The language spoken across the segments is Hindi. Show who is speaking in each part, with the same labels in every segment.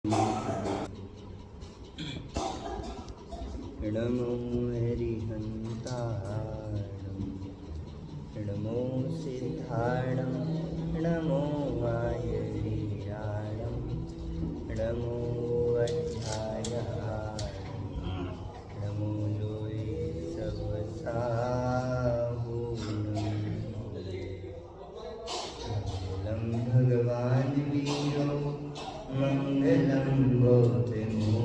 Speaker 1: नमो हरिहन्ताणं नमो सिद्धाणं नमो आयरीराणं नमो अध्यायाणं नमो लोये सवसाहूनं मंगलं भगवान् वीरो मंगलं गौतमो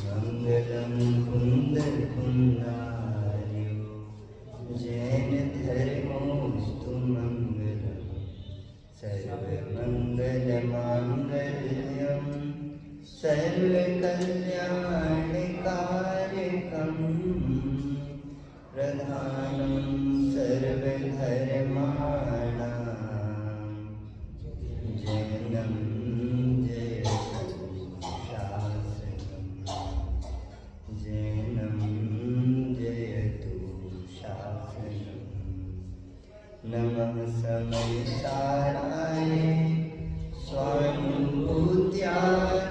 Speaker 1: मंगलम कुंदकुंदार्यो जैन धर्मोस्तु मंगलम सर्वमंगलमांगल्यम सर्वकल्याणकारकम प्रधानं सर्वधर्माणां जैनं नमः समयसाराय स्वानुभूत्या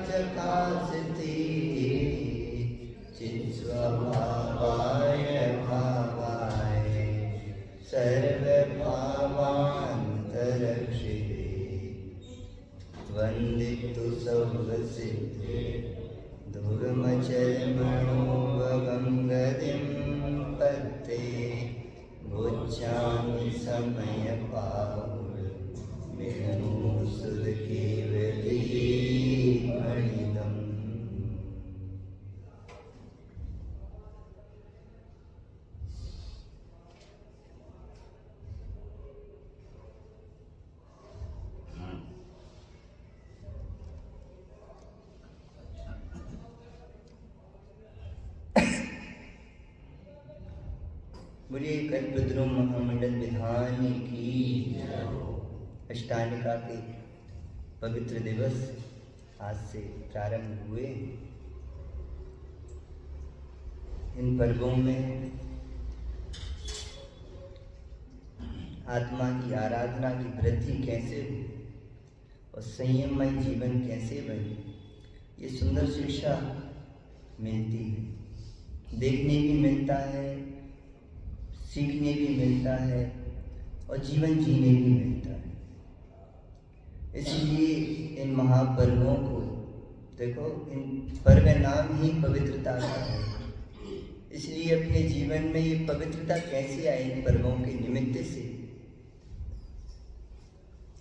Speaker 1: चकासते चित्स्वभावाय भावाय सर्वभावान्तरक्षिते वन्दितु सर्वसिद्धे दुर्मचर्मणोऽवगं गतिं पत्ते भोज्यामि समय पाहुल मेनु सुध केवली मणिदम। बोलिए कल्पद्रुम महामंडल विधान की अष्टानिका के पवित्र दिवस आज से प्रारंभ हुए। इन पर्वों में आत्मा की आराधना की वृद्धि कैसे हो और संयममय जीवन कैसे बने, ये सुंदर शिक्षा मिलती है, देखने भी मिलता है, सीखने भी मिलता है और जीवन जीने भी मिलता है। इसलिए इन महापर्वों को देखो, इन पर्व नाम ही पवित्रता का है। इसलिए अपने जीवन में ये पवित्रता कैसे आई इन पर्वों के निमित्त से।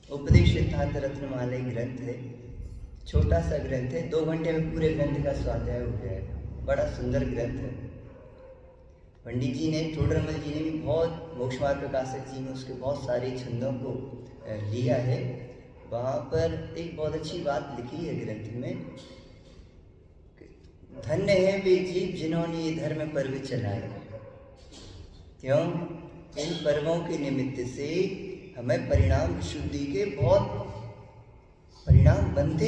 Speaker 1: उपदेश सिद्धांत रत्नमाला ग्रंथ है, छोटा सा ग्रंथ है, 2 घंटे में पूरे ग्रंथ का स्वाध्याय हो जाएगा। बड़ा सुंदर ग्रंथ है। पंडित जी ने, टोडरमल जी ने भी बहुत, मोक्षमार्ग प्रकाशक जी ने उसके बहुत सारे छंदों को लिया है। वहाँ पर एक बहुत अच्छी बात लिखी है ग्रंथ में, धन्य है वे जीव जिन्होंने ये धर्म पर्व चलाए। क्यों? इन पर्वों के निमित्त से हमें परिणाम शुद्धि के बहुत परिणाम बनते,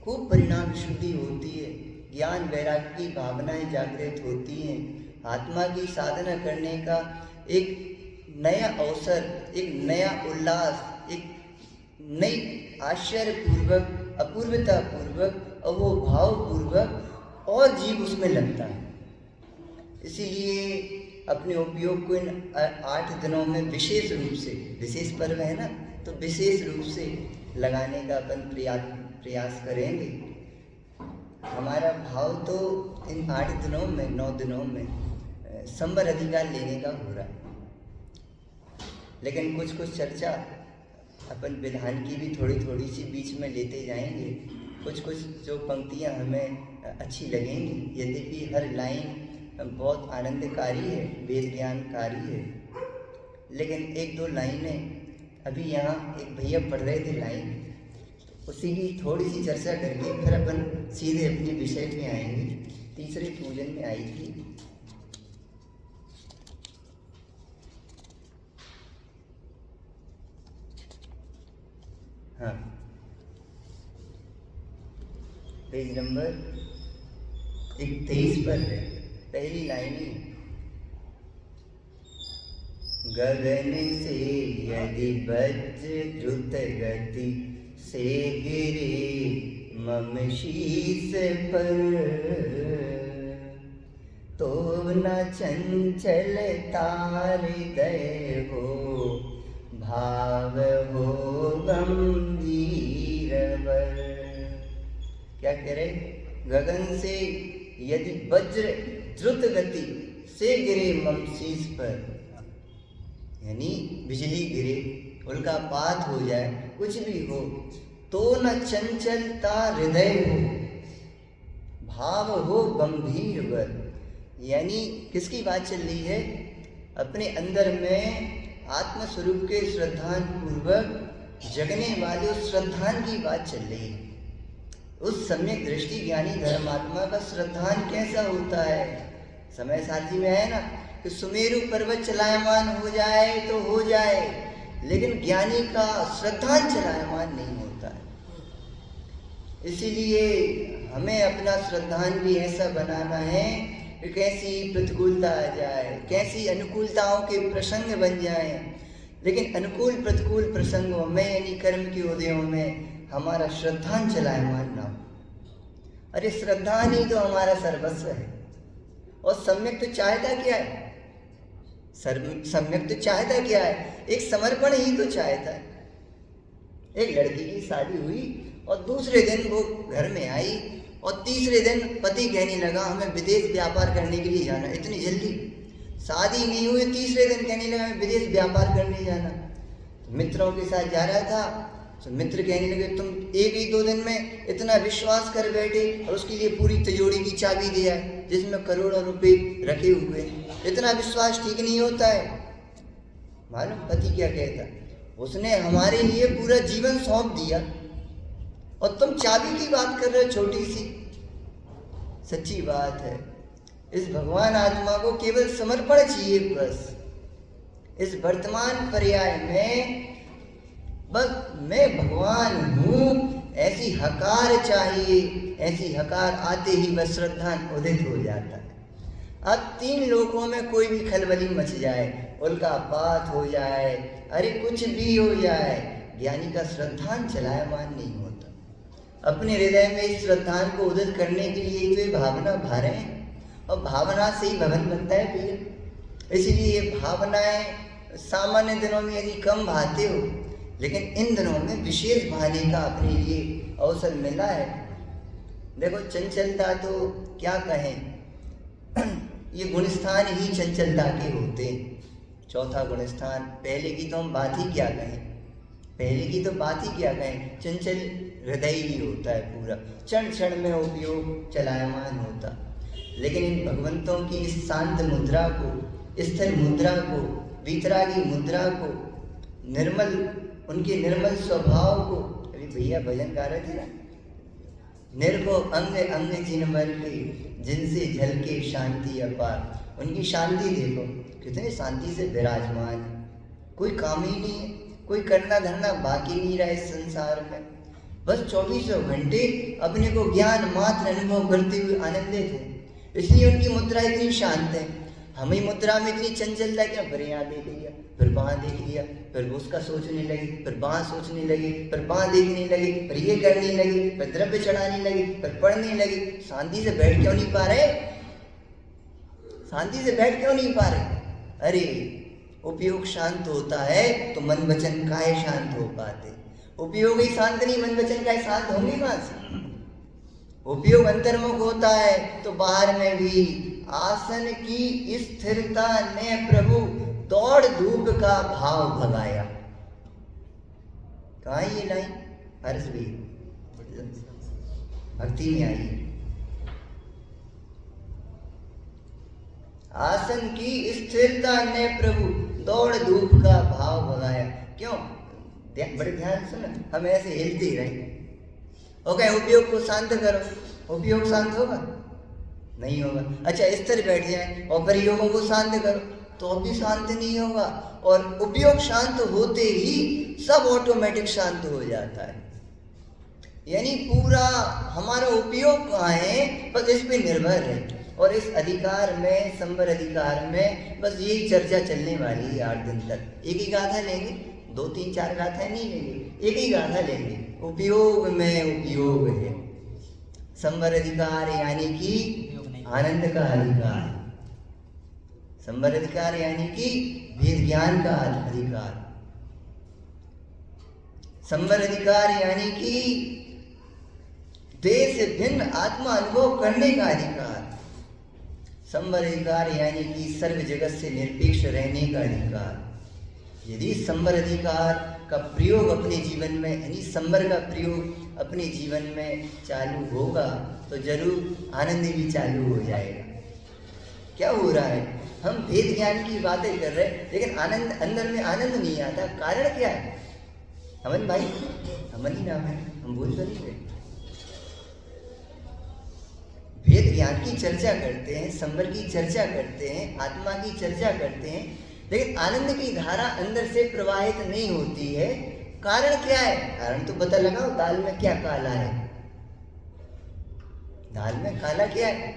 Speaker 1: खूब परिणाम शुद्धि होती है, ज्ञान वैराग्य की भावनाएं जागृत होती हैं, आत्मा की साधना करने का एक नया अवसर, एक नया उल्लास, एक नई आश्चर्यपूर्वक, अपूर्वतापूर्वक, अहोभावपूर्वक और जीव उसमें लगता है। इसीलिए अपने उपयोग को इन 8 दिनों में विशेष रूप से, विशेष पर्व है ना, तो विशेष रूप से लगाने का अपन प्रयास करेंगे। हमारा भाव तो इन 8 दिनों में, 9 दिनों में संवर अधिकार लेने का हो रहा है। लेकिन कुछ कुछ चर्चा अपन विधान की भी थोड़ी थोड़ी सी बीच में लेते जाएंगे। कुछ कुछ जो पंक्तियां हमें अच्छी लगेंगी, यद्यपि हर लाइन बहुत आनंदकारी है, वेद ज्ञानकारी है, लेकिन 1-2 लाइनें अभी यहाँ एक भैया पढ़ रहे थे लाइन, उसी की थोड़ी सी चर्चा करके फिर अपन सीधे अपने विषय पे आएंगे। तीसरे पूजन में आई थी, हाँ, पेज नंबर 23 पर है, पहली लाइन ही, गगन से यदि वज्र द्रुत गति से गिरे मम शीस पर, तो न चंचलता हृदय हो, भाव हो गंभीर वर। क्या कह रहे? गगन से यदि वज्र द्रुत गति से गिरे मम शीस पर, यानी बिजली गिरे, उल्कापात हो जाए, कुछ भी हो, तो न चंचलता हृदय हो, भाव हो गंभीर वर। यानी किसकी बात चल रही है? अपने अंदर में आत्मस्वरूप के श्रद्धान पूर्वक जगने वाले उस श्रद्धान की बात चल रही है। उस सम्यक दृष्टि ज्ञानी धर्मात्मा का श्रद्धान कैसा होता है? समय सारथी में है ना कि सुमेरु पर्वत चलायमान हो जाए तो हो जाए, लेकिन ज्ञानी का श्रद्धान चलायमान नहीं होता है। इसीलिए हमें अपना श्रद्धान भी ऐसा बनाना है कि कैसी प्रतिकूलता आ जाए, कैसी अनुकूलताओं के प्रसंग बन जाए, लेकिन अनुकूल प्रतिकूल प्रसंगों में यानी कर्म के उदयों में हमारा श्रद्धान चलायमान ना हो। अरे श्रद्धान ही तो हमारा सर्वस्व है। और सम्यक तो चाहता क्या है? सम्यक तो चाहता क्या है? एक समर्पण ही तो चाहता है। एक लड़की की शादी हुई और दूसरे दिन वो घर में आई और तीसरे दिन पति कहने लगा हमें विदेश व्यापार करने के लिए जाना। इतनी जल्दी शादी नहीं हुई, तीसरे दिन कहने लगा हमें विदेश व्यापार करने जाना। तो मित्रों के साथ जा रहा था, तो मित्र कहने लगे तुम एक ही 2 दिन में इतना विश्वास कर बैठे और उसके लिए पूरी तिजोरी की चाबी दिया है जिसमें करोड़ों रुपए रखे हुए। इतना विश्वास ठीक नहीं होता है। मालूम पति क्या कहता? उसने हमारे लिए पूरा जीवन सौंप दिया और तुम चाबी की बात कर रहे हो, छोटी सी। सच्ची बात है, इस भगवान आत्मा को केवल समर्पण चाहिए बस। इस वर्तमान पर्याय में बस मैं भगवान हूँ ऐसी हकार चाहिए। ऐसी हकार आते ही बस श्रद्धान उदित हो जाता है। अब 3 लोकों में कोई भी खलबली मच जाए, उल्कापात हो जाए, अरे कुछ भी हो जाए, ज्ञानी का श्रद्धान चलायमान नहीं होता। अपने हृदय में इस श्रद्धान को उदित करने के लिए तो ये भावना भारे हैं, और भावना से ही भवन बनता है भैया। इसलिए ये भावनाएं सामान्य दिनों में यदि कम भाते हो, लेकिन इन दिनों में विशेष भाने का अपने लिए अवसर मिला है। देखो चंचलता तो क्या कहें, ये गुणस्थान ही चंचलता के होते हैं। चौथा गुणस्थान, पहले की तो हम बात ही क्या कहें, पहले की तो बात ही क्या कहें, चंचल हृदय ही होता है पूरा, क्षण क्षण में उपयोग चलायमान होता। लेकिन इन भगवंतों की इस शांत मुद्रा को, स्थिर मुद्रा को, वीतरागी मुद्रा को, निर्मल, उनके निर्मल स्वभाव को, अभी भैया भजन गा रहे थे ना, निर्को अंग अंग जिनवर के जिनसे झलके शांति अपार। उनकी शांति देखो, कितने शांति से विराजमान है। कोई काम ही नहीं है, कोई करना धरना बाकी नहीं रहा इस संसार में। बस 24 घंटे अपने को ज्ञान मात्र अनुभव करते हुए आनंदित है। इसलिए उनकी मुद्रा इतनी शांत है। हमें मुद्रा में इतनी चंचलता क्या, फिर यहाँ देख लिया, फिर वहाँ देख लिया, फिर उसका सोचने लगे, फिर वहाँ सोचने लगे, फिर वहाँ देखने लगे, फिर ये करने लगे, फिर द्रव्य चढ़ाने लगे, फिर पढ़ने लगे। शांति से बैठ क्यों नहीं पा रहे? शांति से बैठ क्यों नहीं पा रहे? अरे उपयोग शांत होता है तो मन वचन काहे शांत हो पाते। उपयोग ही शांत नहीं, मन वचन काहे शांत होंगे कहाँ से? उपयोग अंतर्मुख होता है तो बाहर में भी आसन की स्थिरता ने प्रभु दौड़ धूप का भाव भगाया। कहाँ ये लाइन? हर्ष भी भक्ति में आई। आसन की स्थिरता ने प्रभु दौड़ धूप का भाव भगाया। क्यों? बड़े ध्यान से ना, हम ऐसे हिलते ही रहेंगे। ओके, उपयोग को शांत करो, उपयोग शांत होगा? नहीं होगा। अच्छा, स्थिर बैठ जाए और प्रयोगों को शांत करो तो भी शांत नहीं होगा। और उपयोग शांत होते ही सब ऑटोमेटिक शांत हो जाता है। यानी पूरा हमारा उपयोग कहाँ है, बस इस पे निर्भर है। और इस अधिकार में, संवर अधिकार में बस यही चर्चा चलने वाली है 8 दिन तक। एक ही गाथा लेंगे, 2 3 4 गाथाएं नहीं लेंगे, एक ही गाथा लेंगे। उपयोग में उपयोग है, संवर अधिकार यानी कि आनंद का अधिकार, संवर अधिकार यानी कि वेद ज्ञान का अधिकार, संवर अधिकार यानी कि देह से भिन्न आत्मा अनुभव करने का अधिकार, संवर अधिकार यानी कि सर्व जगत से निरपेक्ष रहने का अधिकार। यदि संवर अधिकार का प्रयोग अपने जीवन में, यानी संवर का प्रयोग अपने जीवन में चालू होगा तो जरूर आनंद भी चालू हो जाएगा। क्या हो रहा है, हम वेद ज्ञान की बातें कर रहे हैं लेकिन आनंद, अंदर में आनंद नहीं आता। कारण क्या है? अमन भाई, अमन ही नाम है, हम बोल तो नहीं रहे। वेद ज्ञान की चर्चा करते हैं, संवर की चर्चा करते हैं, आत्मा की चर्चा करते हैं, लेकिन आनंद की धारा अंदर से प्रवाहित नहीं होती है। कारण क्या है? कारण तो पता लगाओ, दाल में क्या काला है? दाल में काला क्या है?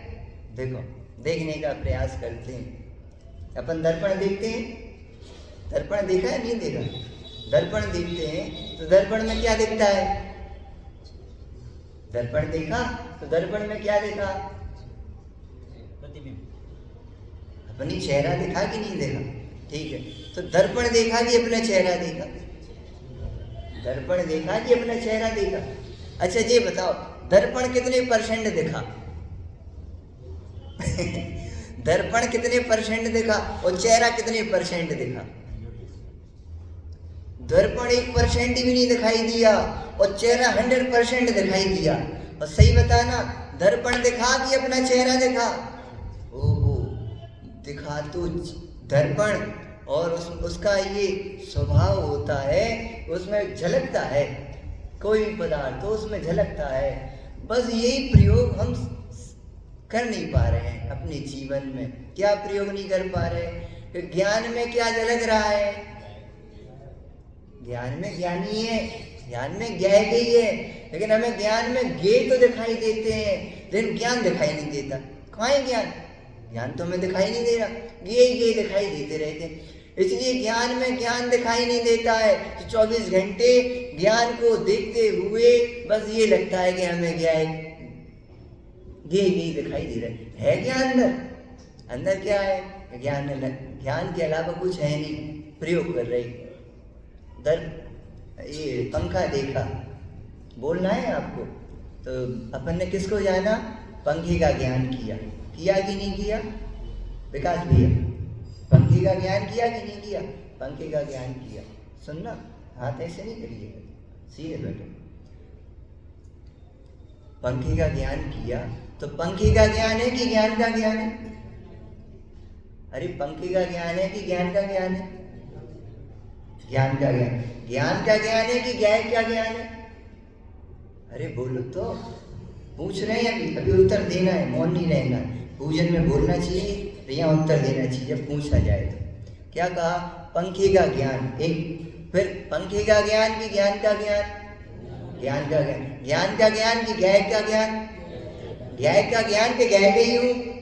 Speaker 1: देखो, देखने का प्रयास करते हैं। अपन दर्पण देखते हैं, दर्पण देखा है नहीं देखा? दर्पण देखते हैं तो दर्पण में क्या दिखता है? दर्पण देखा तो दर्पण में क्या देखा? प्रतिबिंब। अपनी चेहरा देखा कि नहीं देखा? ठीक है, तो दर्पण देखा कि अपना चेहरा देखा? दर्पण देखा कि अपना चेहरा देखा? अच्छा ये बताओ, दर्पण कितने परसेंट दिखा? दर्पण कितने परसेंट दिखा और चेहरा कितने परसेंट दिखा? दर्पण 1% भी नहीं दिखाई दिया और चेहरा 100% दिखाई दिया। और सही बताना, दर्पण दिखा कि अपना चेहरा दिखा? ओहो, दिखा तो दर्पण, और उसका ये स्वभाव होता है, उसमें झलकता है, कोई भी पदार्थ तो उसमें झलकता है। बस यही प्रयोग हम कर नहीं पा रहे हैं अपने जीवन में। क्या प्रयोग नहीं कर पा रहे? कि ज्ञान में क्या झलक रहा है? ज्ञान में ज्ञानी है, ज्ञान में ज्ञाय गई है, लेकिन हमें ज्ञान में ज्ञेय तो दिखाई देते हैं, लेकिन ज्ञान दिखाई नहीं देता। कहाँ है ज्ञान? ज्ञान तो हमें दिखाई नहीं दे रहा, ज्ञेय दिखाई देते रहते हैं। इसलिए ज्ञान में ज्ञान दिखाई नहीं देता है तो 24 घंटे ज्ञान को देखते हुए बस ये लगता है कि हमें ज्ञेय दिखाई दे रहा है। क्या अंदर? अंदर क्या है? ज्ञान के अलावा कुछ है नहीं। प्रयोग कर रही ये पंखा देखा, बोलना है आपको, तो अपन ने किसको जाना? पंखे का ज्ञान किया कि नहीं किया? विकास भैया, पंखे का ज्ञान किया कि नहीं किया? पंखे का ज्ञान किया। सुनना, हाथ ऐसे नहीं करिएगा, सीधे बैठो। पंखे का ज्ञान किया तो पंखे का ज्ञान है कि ज्ञान का ज्ञान है? अरे पंखे का ज्ञान है कि ज्ञान का ज्ञान है? ज्ञान का ज्ञान। ज्ञान का ज्ञान है कि ज्ञान का ज्ञान है? अरे बोलो तो, पूछ रहे हैं अभी उत्तर देना है, मौन नहीं रहना है। पूजन में बोलना चाहिए, यहाँ उत्तर देना चाहिए जब पूछा जाए तो। क्या कहा? पंखे का ज्ञान एक, फिर पंखे का ज्ञान कि ज्ञान का ज्ञान? ज्ञान का ज्ञान। ज्ञान का ज्ञान कि ज्ञाय का ज्ञान? ज्ञाय का ज्ञान के ज्ञाय गई हूँ।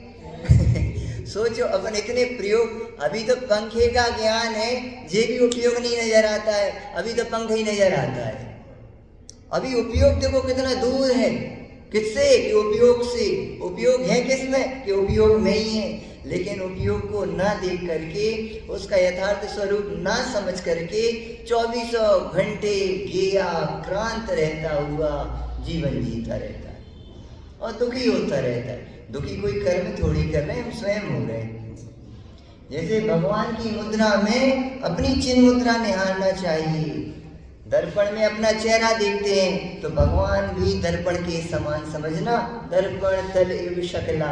Speaker 1: सोचो, अपन इतने प्रयोग, अभी तो पंखे का ज्ञान है, ये भी उपयोग नहीं नजर आता है, अभी तो पंखा ही नजर आता है। अभी उपयोग देखो कितना दूर है, किससे? कि उपयोग से। उपयोग है किसमें? कि उपयोग में ही है। लेकिन उपयोग को ना देख करके, उसका यथार्थ स्वरूप ना समझ करके 24 घंटे क्रांत रहता हुआ जीवन जीता रहता है और दुखी होता रहता है। दुखी कोई कर्म थोड़ी कर रहे हैं, हम स्वयं हो रहे हैं। जैसे भगवान की मुद्रा में अपनी चिन्ह मुद्रा निहारना चाहिए। दर्पण में अपना चेहरा देखते हैं तो भगवान भी दर्पण के समान समझना, दर्पण तल एव शकला,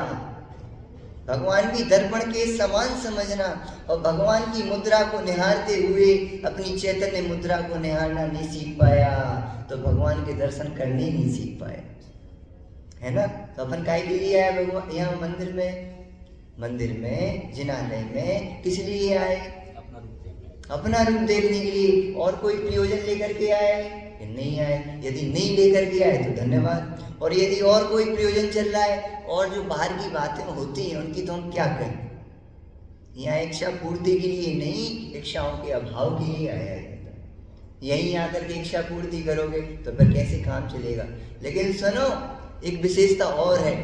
Speaker 1: भगवान भी दर्पण के समान समझना। और भगवान की मुद्रा को निहारते हुए अपनी चैतन्य मुद्रा को निहारना नहीं सीख पाया तो भगवान के दर्शन करने नहीं सीख पाए, है ना? तो अपन काहे के लिए आए भगवान यहाँ मंदिर में जिनालय में? किस लिए आए? अपना रूप देखने के लिए। और कोई प्रयोजन लेकर के आए? नहीं आए। यदि नहीं लेकर के आए तो धन्यवाद, और यदि और कोई प्रयोजन चल रहा है और जो बाहर की बातें होती हैं उनकी तो हम क्या करें? यहाँ इच्छा पूर्ति के लिए नहीं, इच्छाओं के अभाव के लिए आया जाता है। यहीं आकर के इच्छा पूर्ति करोगे तो फिर कैसे काम चलेगा? लेकिन सुनो, एक विशेषता और है,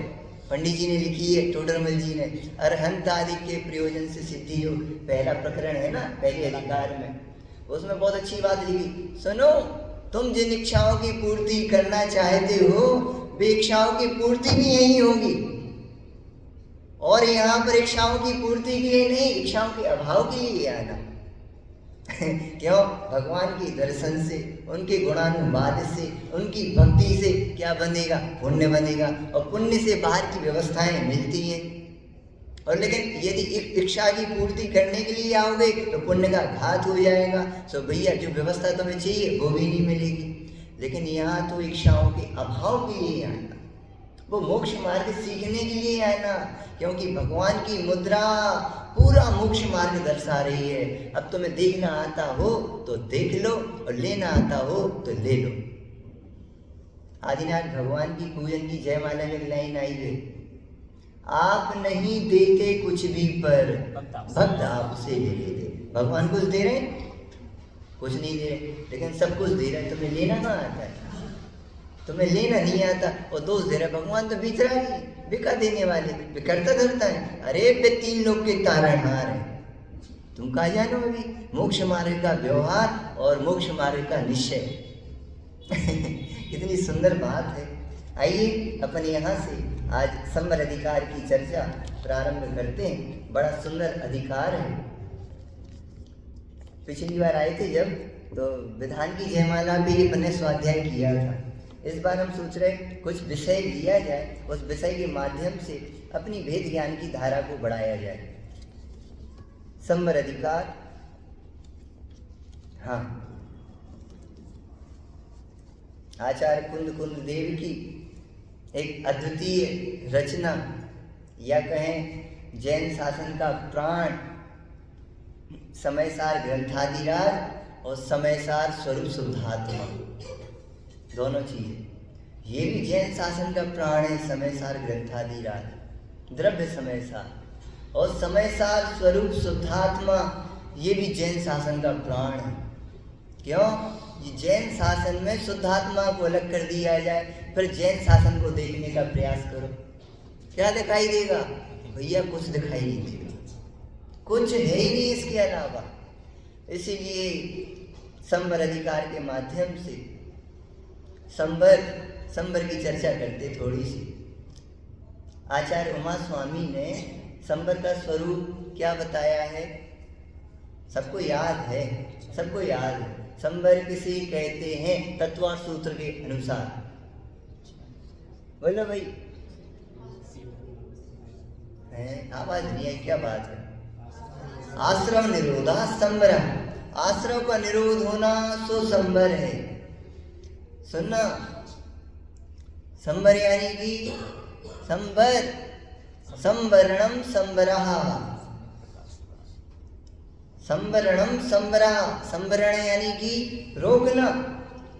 Speaker 1: पंडित जी ने लिखी है, टोडरमल जी ने, अरहंत आदि के प्रयोजन से सिद्धि हो, पहला प्रकरण है ना, पहले अधिकार में, उसमें बहुत अच्छी बात लिखी। सुनो, तुम जिन इच्छाओं की पूर्ति करना चाहते हो वे इच्छाओं की पूर्ति भी यही होगी, और यहाँ पर इच्छाओं की पूर्ति के लिए नहीं, इच्छाओं के अभाव के लिए आना। क्यों? भगवान के दर्शन से, उनके गुणानुवाद से, उनकी भक्ति से क्या बनेगा? पुण्य बनेगा, और पुण्य से बाहर की व्यवस्थाएं मिलती हैं। और लेकिन यदि इच्छा की पूर्ति करने के लिए आओगे तो पुण्य का घात हो जाएगा। तो भैया जो व्यवस्था तुम्हें चाहिए वो भी नहीं मिलेगी। लेकिन यहाँ तो इच्छाओं के अभाव के लिए आना, वो मोक्ष मार्ग सीखने के लिए आना, क्योंकि भगवान की मुद्रा पूरा मोक्ष मार्ग दर्शा रही है। अब तुम्हें देखना आता हो तो देख लो, और लेना आता हो तो ले लो। आदिनाथ भगवान की पूजन की जयमाला में लाइन आई है, आप नहीं देते कुछ भी पर भक्त आपसे ले लेते। भगवान कुछ दे रहे हैं? कुछ नहीं दे रहे, लेकिन सब कुछ दे रहे हैं। तुम्हें लेना कहाँ आता है? तुम्हें लेना नहीं आता और दोष दे रहे। भगवान तो बिचरागी, बिका देने वाले, बिकरता धरता है। अरे बे 3 लोग के तारणहार है, तुम कहा जानो अभी मोक्ष मार्ग का व्यवहार और मोक्ष मार्ग का निश्चय। कितनी सुंदर बात है। आइए अपन यहाँ से आज संवर अधिकार की चर्चा प्रारंभ करते हैं। बड़ा सुंदर अधिकार है। पिछली बार आए थे जब, तो विधान की जयमाला भी अपन ने स्वाध्याय किया था। इस बार हम सोच रहे कुछ विषय लिया जाए, उस विषय के माध्यम से अपनी वेद ज्ञान की धारा को बढ़ाया जाए। संवर अधिकार, हाँ, आचार्य कुंद देव की एक अद्वितीय रचना, या कहें जैन शासन का प्राण, समयसार ग्रंथादिराज और समयसार स्वरूप शुद्धात्मा, दोनों चीजें। ये भी जैन शासन का प्राण है, समयसार ग्रंथादिराज, द्रव्य समयसार, और समयसार स्वरूप शुद्धात्मा, ये भी जैन शासन का प्राण है। क्यों? ये जैन शासन में शुद्धात्मा को अलग कर दिया जाए, फिर जैन शासन को देखने का प्रयास करो, क्या दिखाई देगा? भैया कुछ दिखाई नहीं देगा, कुछ है ही नहीं इसके अलावा। इसीलिए संवर अधिकार के माध्यम से संवर की चर्चा करते थोड़ी सी। आचार्य उमा स्वामी ने संवर का स्वरूप क्या बताया है? सबको याद है, सबको याद है। संवर किसे कहते हैं तत्वार्थ सूत्र के अनुसार? बोलो भाई, आवाज नहीं आई, क्या बात है? आश्रम निरोधा संवर, आश्रम का निरोध होना सो संवर है। सुनना, संवर यानी कि संवर, संवरणम संवरः, संवरणम संवरः, संवरण यानी कि रोकना।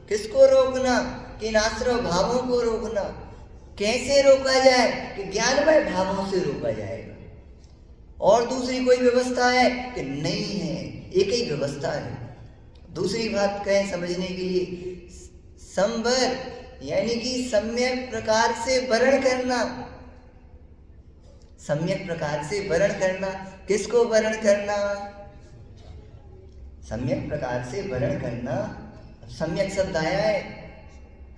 Speaker 1: किसको रोकना? कि इन आश्रव भावों को रोकना। कैसे रोका जाए? कि ज्ञानमय भावों से रोका जाएगा। और दूसरी कोई व्यवस्था है कि नहीं है, एक ही व्यवस्था है। दूसरी बात कहें समझने के लिए, संवर यानी कि सम्यक प्रकार से वर्ण करना। सम्यक प्रकार से वर्ण करना। किसको वर्ण करना? सम्यक प्रकार से वर्ण करना। अब सम्यक शब्द आया है,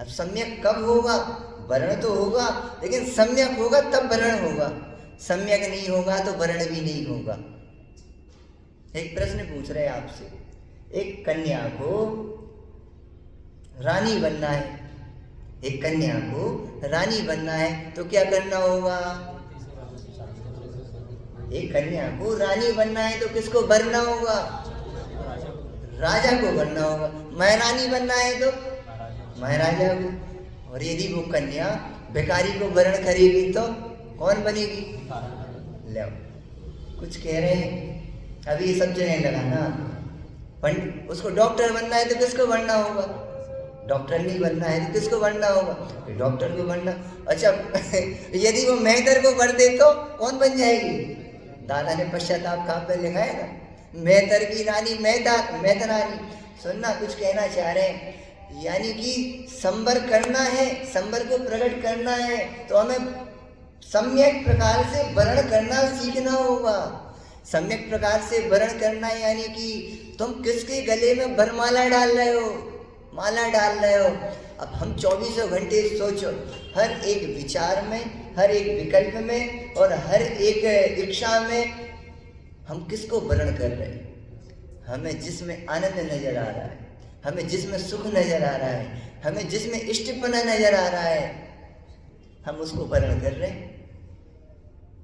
Speaker 1: अब सम्यक कब होगा? वर्ण तो होगा, लेकिन सम्यक होगा तब वर्ण होगा। सम्यक नहीं होगा तो वर्ण भी नहीं होगा। एक प्रश्न पूछ रहे आपसे, एक कन्या को रानी बनना है, एक कन्या को रानी बनना है तो क्या करना होगा? एक कन्या को रानी बनना है तो किसको बनना होगा? राजा को बनना होगा। महारानी बनना है तो महाराजा को। और यदि वो कन्या भिखारी को वर्ण करेगी तो कौन बनेगी? ले कुछ कह रहे हैं अभी, ये सब जगह लगाना। पंडित, उसको डॉक्टर बनना है तो किसको बनना होगा? डॉक्टर नहीं बनना है तो किसको बनना होगा? डॉक्टर को बनना। अच्छा, यदि वो मेहतर को भर दे तो कौन बन जाएगी? दादा ने पश्चाताप कहाँ पे लिखा है ना, मेहतर की रानी मेहतर रानी। सुनना, कुछ कहना चाह रहे हैं, यानी कि संबर करना है, संबर को प्रकट करना है तो हमें सम्यक प्रकार से वर्ण करना सीखना होगा। सम्यक प्रकार से वर्ण करना यानी कि तुम किसके गले में वरमाला डाल रहे हो, माला डाल रहे हो। अब हम 24 घंटे सोचो, हर एक विचार में, हर एक विकल्प में और हर एक इच्छा में हम किसको वर्ण कर रहे हैं। हमें जिसमें आनंद नजर आ रहा है, हमें जिसमें सुख नजर आ रहा है, हमें जिसमें इष्टपना नजर आ रहा है, हम उसको वर्ण कर रहे हैं।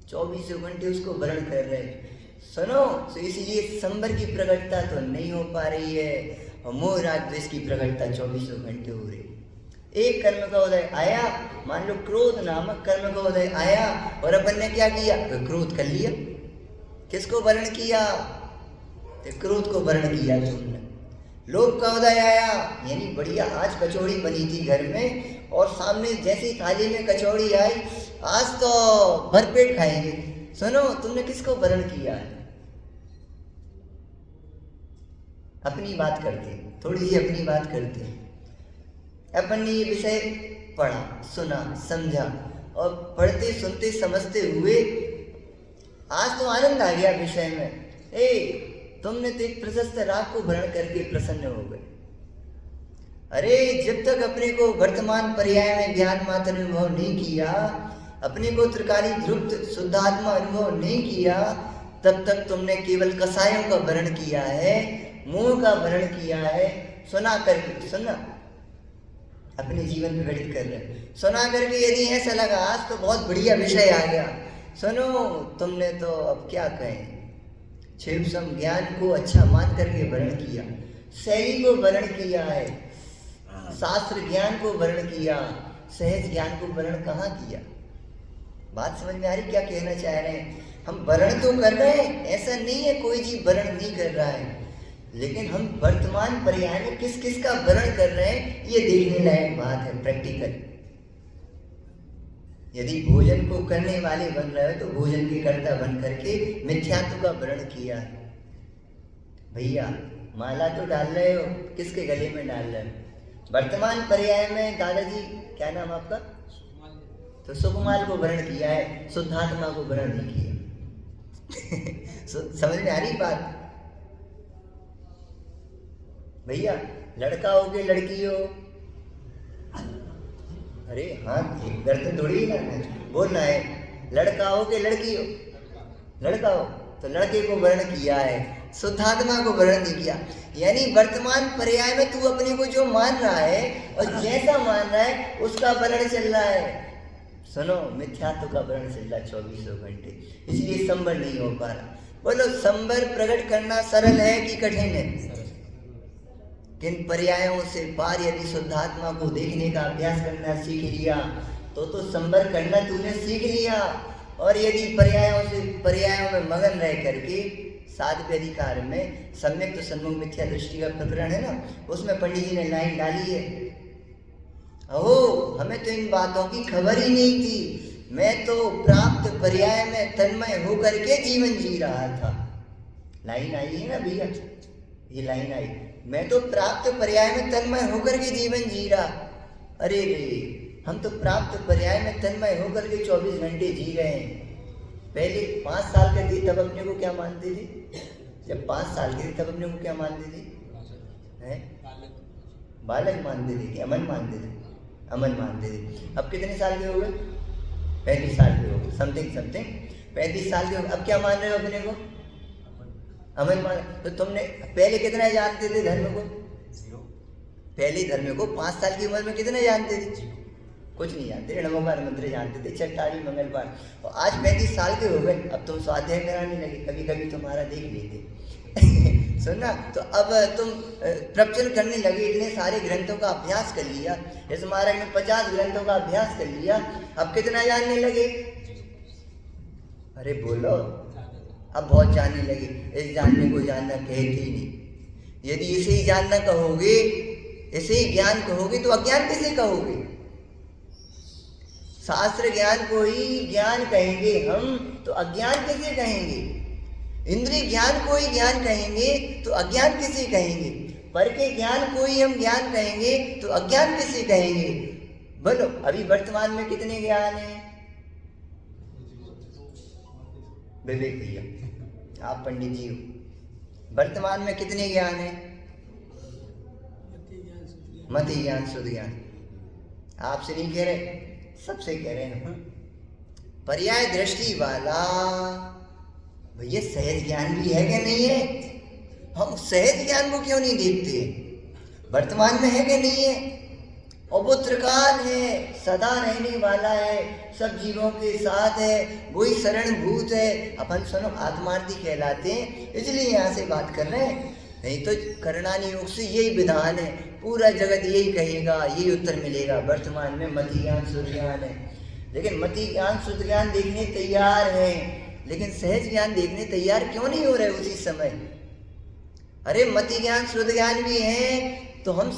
Speaker 1: 24 घंटे उसको वर्ण कर रहे हैं। सुनो, तो इसलिए संबर की प्रकटता तो नहीं हो पा रही है और मोह राग द्वेष की प्रकटता 24 घंटे हो रही। एक कर्म का उदय आया, मान लो क्रोध नामक कर्म का उदय आया और अपन ने क्या किया, तो क्रोध कर लिया। किसको वर्ण किया, तो क्रोध को वर्ण किया तुमने। लोभ का उदय आया, यानी बढ़िया आज कचौड़ी बनी थी घर में और सामने जैसी थाली में कचौड़ी आई, आज तो भरपेट खाएंगे। सुनो, तुमने किसको वर्ण किया है। अपनी बात करते, थोड़ी सी अपनी बात करते। अपन ने ये विषय पढ़ा, सुना, समझा और पढ़ते सुनते समझते हुए आज तो आनंद आ गया विषय में। तुमने तो एक प्रशस्त राग को वर्ण करके प्रसन्न हो गए। अरे जब तक अपने को वर्तमान पर्याय में ज्ञान मात्र अनुभव नहीं किया, अपने को त्रिकाली ध्रुव शुद्धात्मा अनुभव नहीं किया, तब तक तुमने केवल कसायों का वर्ण किया है, मोह का वर्ण किया है। सुना करके, सुना अपने जीवन में घटित कर रहे, सुना करके यदि ऐसा लगा आज तो बहुत बढ़िया विषय आ गया, सुनो तुमने तो अब क्या कहें, क्षेम ज्ञान को अच्छा मान करके वर्ण किया, शैली को वर्ण किया है, शास्त्र ज्ञान को वर्ण किया, सहज ज्ञान को वर्ण कहाँ किया। बात समझ में आ रही क्या कहना चाह रहे हैं। हम वर्ण तो कर रहे हैं, ऐसा नहीं है कोई जी वर्ण नहीं कर रहा है, लेकिन हम वर्तमान पर्याय में किस किस का वर्ण कर रहे हैं ये देखने लायक बात है। प्रैक्टिकल यदि भोजन को करने वाले बन रहे हो तो भोजन के कर्ता बन करके मिथ्यात्व का वर्ण किया है। भैया माला तो डाल रहे हो, किसके गले में डाल रहे हो। वर्तमान पर्याय में दादाजी क्या नाम आपका, तो सुकुमाल को वर्ण किया है, शुद्धात्मा को वर्ण नहीं किया। समझ में आ रही बात। भैया लड़का हो के लड़की हो, अरे हाँ गर्दन थोड़ी ना बोलना है। लड़का हो के लड़की हो, लड़का हो तो लड़के को वर्ण किया है, शुद्धात्मा को वर्ण नहीं किया। यानी वर्तमान पर्याय में तू अपने को जो मान रहा है और जैसा मान रहा है उसका वर्ण चल रहा है। सुनो मिथ्यात्व का वर्ण चल रहा है 24 घंटे, इसलिए संबर नहीं हो पा रहा। बोलो संबर प्रकट करना सरल है कि कठिन है। किन पर्यायों से पार यदि शुद्धात्मा को देखने का अभ्यास करना सीख लिया तो संबर करना तूने सीख लिया। और यदि पर्यायों में मगन रह करके साध्य अधिकार में सम्यक तो सन्मुख मिथ्या दृष्टि का प्रकरण है ना, उसमें पंडित जी ने लाइन डाली है, हमें तो इन बातों की खबर ही नहीं थी, मैं तो प्राप्त पर्याय में तन्मय होकर के जीवन जी रहा था। लाइन आई है ना भैया, ये लाइन आई, मैं तो प्राप्त पर्याय में तन्मय होकर के जीवन जी रहा। अरे रे, हम तो प्राप्त पर्याय में तन्मय होकर के 24 घंटे जी रहे हैं। पहले 5 साल के थे तब अपने को क्या मानते थे, जब 5 साल के थे तब अपने को क्या मानते थे, बालक मानते थे कि अमन मानते थे, अमन मानते थे। अब कितने साल के हो गए, 35 साल के हो गए, समथिंग 35 साल के हो गए। अब क्या मान रहे हो अपने को, अमन मान। तो तुमने पहले कितना जानते थे धर्म को, पहले धर्म को 5 साल की उम्र में कितने जानते थे, कुछ नहीं जानते, रणमोकार मंत्र जानते थे, चट्टारी मंगलवार। और आज 35 साल के हो गए, अब तुम स्वाध्याय कराने लगे, कभी कभी तुम्हारा देख लेते सुनना। तो अब तुम प्रवचन करने लगे, इतने सारे ग्रंथों का अभ्यास कर लिया, जैसे महाराज ने 50 ग्रंथों का अभ्यास कर लिया, अब कितना जानने लगे, अरे बोलो, अब बहुत जानने लगे। इस जानने को जानना कहते ही नहीं। यदि इसे ही जानना कहोगे, इसे ही ज्ञान कहोगे तो अज्ञान किसे कहोगे। शास्त्र ज्ञान को ही ज्ञान कहेंगे हम तो अज्ञान किसे कहेंगे। इंद्रिय ज्ञान को ही ज्ञान कहेंगे तो अज्ञान किसे कहेंगे। पर के ज्ञान को ही हम ज्ञान कहेंगे तो अज्ञान किसे कहेंगे? बोलो, अभी वर्तमान में कितने ज्ञान हैं? विवेक भैया, आप पंडित जी हो, वर्तमान में कितने ज्ञान हैं? मति ज्ञान, शुद्ध ज्ञान। आपसे नहीं कह रहे, सबसे कह रहे हैं। पर्याय दृष्टि वाला भैया सहज ज्ञान भी है कि नहीं है? हम सहज ज्ञान को क्यों नहीं देखते? वर्तमान में है कि नहीं है? और वो त्रिकाल है, सदा रहने वाला है, सब जीवों के साथ है, वही शरणभूत है। अपन सुनो आत्मार्थी कहलाते हैं, इसलिए यहाँ से बात कर रहे हैं। नहीं तो करणानि योग से यही विधान है, पूरा जगत यही कहेगा, यही उत्तर मिलेगा। वर्तमान में मति ज्ञान शुद्ध ज्ञान है, लेकिन मति ज्ञान शुद्ध ज्ञान देखने तैयार है, लेकिन सहज ज्ञान देखने तैयार क्यों नहीं हो रहे उसी समय? अरे मति ज्ञान शुद्ध ज्ञान भी है तो हम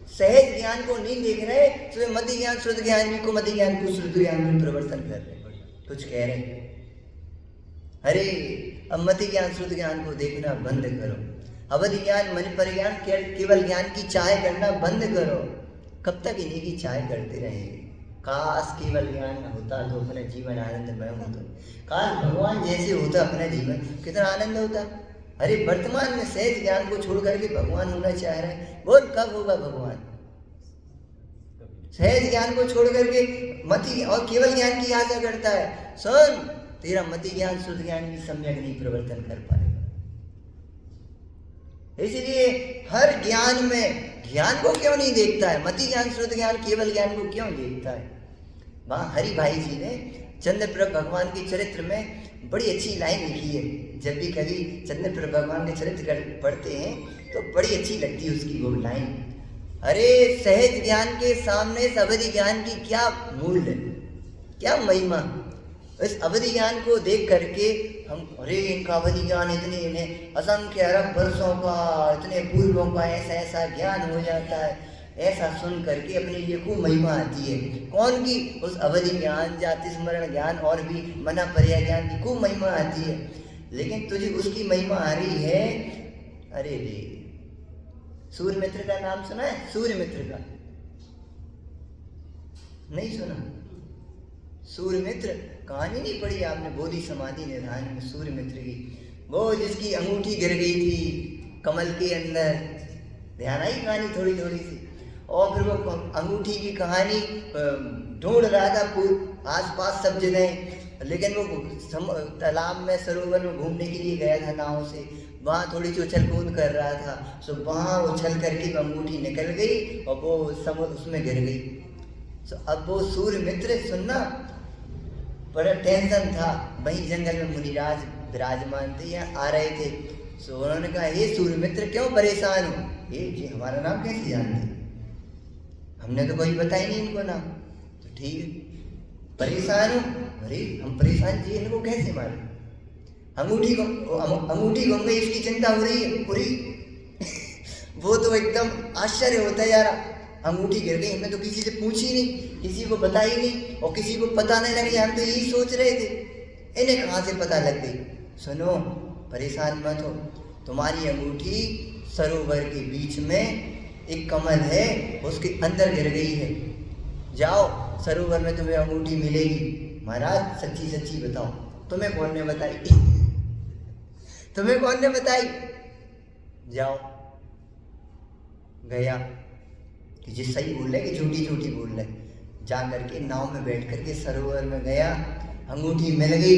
Speaker 1: सहज ज्ञान को नहीं देख रहे, तो मति ज्ञान शुद्ध ज्ञान भी को मति ज्ञान को शुद्ध ज्ञान में परिवर्तन कर रहे, कुछ कह रहे। अरे अब मति ज्ञान शुद्ध ज्ञान को देखना बंद करो, अवधि ज्ञान मन पर ज्ञान केवल ज्ञान की चाह करना बंद करो। कब तक इन्हीं की चाह करते रहेंगे? काश केवल ज्ञान होता तो अपना जीवन आनंदमय होता, काश भगवान जैसे होता अपना जीवन, कितना आनंद होता। अरे वर्तमान में सहज ज्ञान को छोड़ करके भगवान होना चाह रहे हैं, बोल कब होगा भगवान? सहज ज्ञान को छोड़ करके मति और केवल ज्ञान की आशा करता है। सुन, तेरा मति ज्ञान शुद्ध ज्ञान भी सम्यक नहीं परिवर्तन कर पाएगा। इसलिए हर ज्ञान में ज्ञान को क्यों नहीं देखता है? मति ज्ञान शुद्ध ज्ञान केवल ज्ञान को क्यों देखता है? वहाँ हरि भाई जी ने चंद्रप्रभ भगवान के चरित्र में बड़ी अच्छी लाइन लिखी है। जब भी कभी चंद्रप्रभ भगवान के चरित्र पढ़ते हैं तो बड़ी अच्छी लगती है उसकी वो लाइन। अरे सहज ज्ञान के सामने इस अवधि ज्ञान की क्या मूल्य, क्या महिमा। इस अवधि ज्ञान को देख करके हम, अरे इनका अवधि ज्ञान इतने, इन्हें असंख्य अरब वर्षों का, इतने पूर्वों का ऐसा ऐसा ज्ञान हो जाता है, ऐसा सुन करके अपने लिए खूब महिमा आती है। कौन की? उस अवधि ज्ञान, जाति स्मरण ज्ञान और भी मना पर्याय ज्ञान की खूब महिमा आती है। लेकिन तुझे उसकी महिमा आ रही है, अरे रे, सूर्य मित्र का नाम सुना है? सूर्य मित्र का नहीं सुना? सूर्य मित्र कहानी नहीं पढ़ी आपने? बोधि समाधि निधान में सूर्य मित्र की, वो जिसकी अंगूठी गिर गई थी कमल के अंदर, ध्यान आई कहानी थोड़ी थोड़ी सी। और फिर वो अंगूठी की कहानी ढूंढ रहा था आसपास सब जगह, लेकिन वो तालाब में सरोवर में घूमने के लिए गया था नाव से, वहाँ थोड़ी सी उछल कूद कर रहा था, सो वहाँ उछल करके अंगूठी निकल गई और वो समुद्र उसमें गिर गई। सो अब वो सूर्य मित्र, सुनना, बड़ा टेंशन था। वहीं जंगल में मुनिराज विराजमान थे, यहाँ आ रहे थे। सो उन्होंने कहा, हे सूर्य मित्र क्यों परेशान हो? ये जी हमारा नाम कैसे जानते? हमने तो कोई बताया नहीं इनको नाम। तो ठीक है, परेशान हो? अरे हम परेशान जी, इनको कैसे मारे? अंगूठी गुम गई, इसकी चिंता हो रही है पूरी। वो तो एकदम आश्चर्य होता है यार, अंगूठी गिर गई, हमने तो किसी से पूछी नहीं, किसी को बताई नहीं, और किसी को पता नहीं लगी। हम तो यही सोच रहे थे, इन्हें कहाँ से पता लग गई? सुनो, परेशान मत हो, तुम्हारी अंगूठी सरोवर के बीच में एक कमल है, उसके अंदर गिर गई है, जाओ सरोवर में तुम्हें अंगूठी मिलेगी। महाराज सच्ची सच्ची बताओ, तुम्हें कौन ने बताई? तुम्हें कौन ने बताई? जाओ। गया कि जी सही बोल रहे कि झूठी झूठी बोल रहे। जा करके नाव में बैठ करके सरोवर में गया, अंगूठी मिल गई।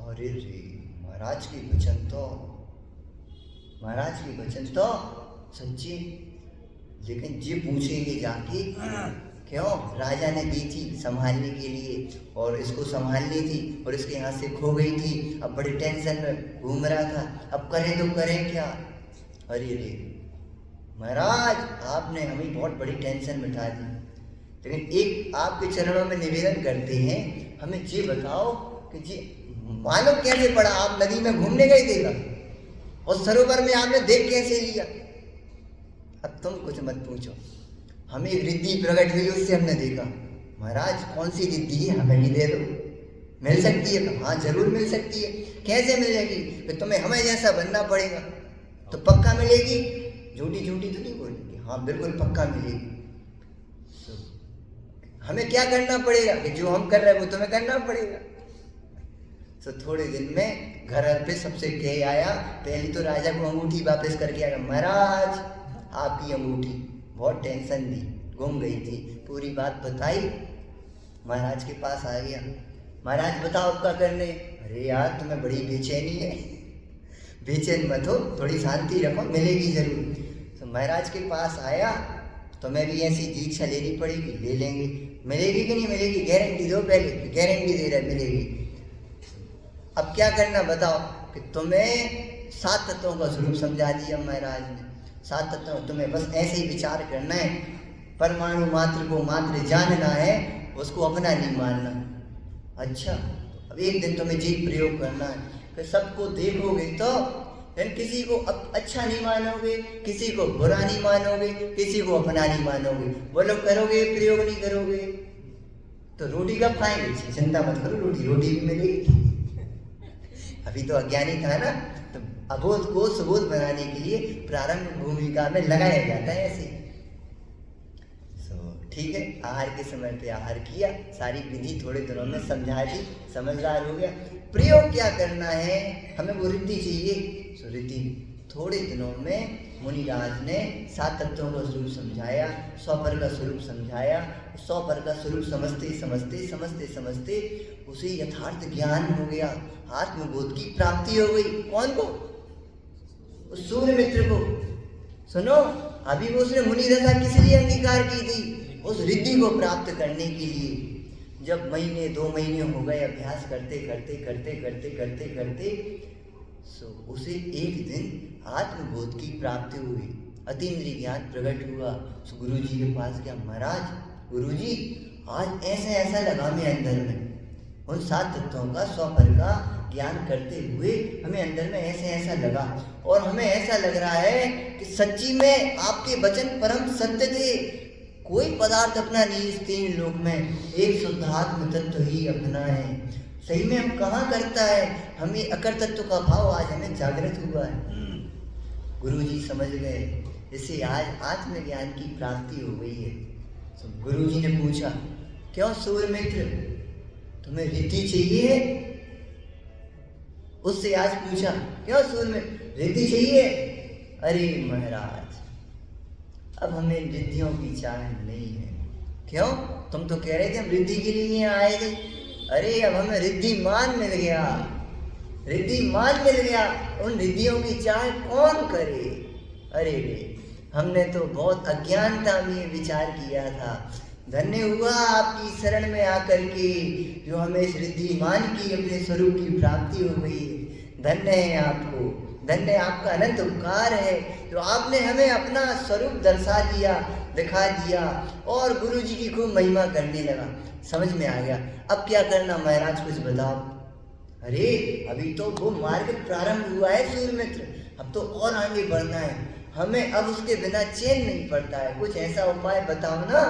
Speaker 1: अरे रे, महाराज की वचन तो सच्ची। लेकिन जी पूछेंगे जाके, क्यों? राजा ने दी थी संभालने के लिए, और इसको संभालनी थी, और इसके यहाँ से खो गई थी। अब बड़े टेंशन में घूम रहा था, अब करें तो करें क्या? अरे रे महाराज, आपने हमें बहुत बड़ी टेंशन मिटा दी। लेकिन एक आपके चरणों में निवेदन करते हैं, हमें ये बताओ कि जी मालूम कैसे पड़ा? आप नदी में घूमने गए थे और सरोवर में आपने देख कैसे लिया? अब तुम कुछ मत पूछो, हमें एक रिद्धि प्रकट हुई, उससे हमने देखा। महाराज कौन सी रिद्धि है? हमें भी दे दो, मिल सकती है? हाँ जरूर मिल सकती है। कैसे मिलेगी? तो तुम्हें हमें जैसा बनना पड़ेगा, तो पक्का मिलेगी। झूठी झूठी तो नहीं बोलेंगे, हाँ बिल्कुल पक्का मिलेगी। तो हमें क्या करना पड़ेगा कि जो हम कर रहे हैं वो तुम्हें करना पड़ेगा। तो थोड़े दिन में घर पे सबसे कह आया, पहले तो राजा को अंगूठी वापस करके आया, महाराज आपकी अंगूठी। बहुत टेंशन दी, घूम गई थी, पूरी बात बताई, महाराज के पास आ गया। महाराज बताओ अब क्या करने। अरे यार तुम्हें बड़ी बेचैनी है, बेचैन मत हो, थोड़ी शांति रखो, मिलेगी जरूर। तो महाराज के पास आया, तुम्हें भी ऐसी दीक्षा लेनी पड़ेगी, ले लेंगे। मिलेगी कि नहीं मिलेगी, गारंटी दो पहले, गारंटी दे रहा है मिलेगी। अब क्या करना बताओ कि तुम्हें 7 तत्वों का स्वरूप समझा दिया महाराज ने। 7 तत्व तुम्हें बस ऐसे ही विचार करना है, परमाणु मात्र को मात्र जानना है, उसको अपना नहीं मानना। अच्छा, अब एक दिन तुम्हें जी प्रयोग करना है कि सबको देखोगे तो किसी को अच्छा नहीं मानोगे, किसी को बुरा नहीं मानोगे, किसी को अपना नहीं मानोगे। बोलो करोगे प्रयोग नहीं करोगे तो रोटी कब खाएंगे, चिंता मत करो, रोटी भी मिलेगी। अभी तो अज्ञानी था ना, तो अबोध को सुबोध बनाने के लिए प्रारंभ भूमिका में लगाया जाता है ऐसे। ठीक है, आहार के समय पे आहार किया, सारी विधि थोड़े दिनों में समझा दी, समझदार हो गया। प्रयोग क्या करना है, हमें वो रिद्धि चाहिए। सो रिद्धि थोड़े दिनों में मुनिराज ने 7 तत्वों का स्वरूप समझाया, 100 पर का स्वरूप समझाया। 100 पर का स्वरूप समझते उसे यथार्थ ज्ञान हो गया, आत्मबोध की प्राप्ति हो गई। कौन को? उस सूर्य मित्र को। सुनो, अभी वो उसने मुनि दशा किस लिए अंगीकार की थी, उस रिद्धि को प्राप्त करने के लिए। जब महीने 2 महीने हो गए अभ्यास करते सो उसे एक दिन आत्मबोध की प्राप्ति हुई, अतीन्द्रिय ज्ञान प्रकट हुआ। सो गुरु जी के पास गया, महाराज गुरु जी आज ऐसा लगा मैं अंदर में, उन 7 तत्वों का 100 पर का ज्ञान करते हुए हमें अंदर में ऐसा लगा, और हमें ऐसा लग रहा है कि सच्ची में आपके वचन परम सत्य थे। कोई पदार्थ अपना नहीं इस 3 लोक में, एक शुद्धात्म तत्व ही अपना है। सही में हम कहाँ करता है, हमें अकर तत्व का भाव आज हमें जागृत हुआ है। गुरु जी समझ गए, इससे आज आत्मज्ञान की प्राप्ति हो गई है। तो गुरु जी ने पूछा, क्यों सूर्य मित्र तुम्हें रिद्धि चाहिए? उससे आज पूछा, क्यों सूर्य मित्र रिद्धि चाहिए? अरे महाराज अब हमें रिद्धियों की चाह नहीं है। क्यों? तुम तो कह रहे थे हम रिद्धि के लिए आए थे। अरे अब हमें रिद्धिमान मिल गया, रिद्धिमान मिल गया, उन रिद्धियों की चाह कौन करे? अरे रे, हमने तो बहुत अज्ञानता में विचार किया था। धन्य हुआ आपकी शरण में आकर के, जो हमें इस रिद्धिमान की अपने स्वरूप की प्राप्ति हो गई। धन्य है आपको, धन्य आपका अनंत उपकार है, जो आपने हमें अपना स्वरूप दर्शा दिया, दिखा दिया, और गुरु जी की खूब महिमा करने लगा। समझ में आ गया। अब क्या करना महाराज, कुछ बताओ। अरे अभी तो वो मार्ग प्रारंभ हुआ है सूर्य मित्र, अब तो और आगे बढ़ना है हमें, अब उसके बिना चैन नहीं पड़ता है। कुछ ऐसा उपाय बताओ ना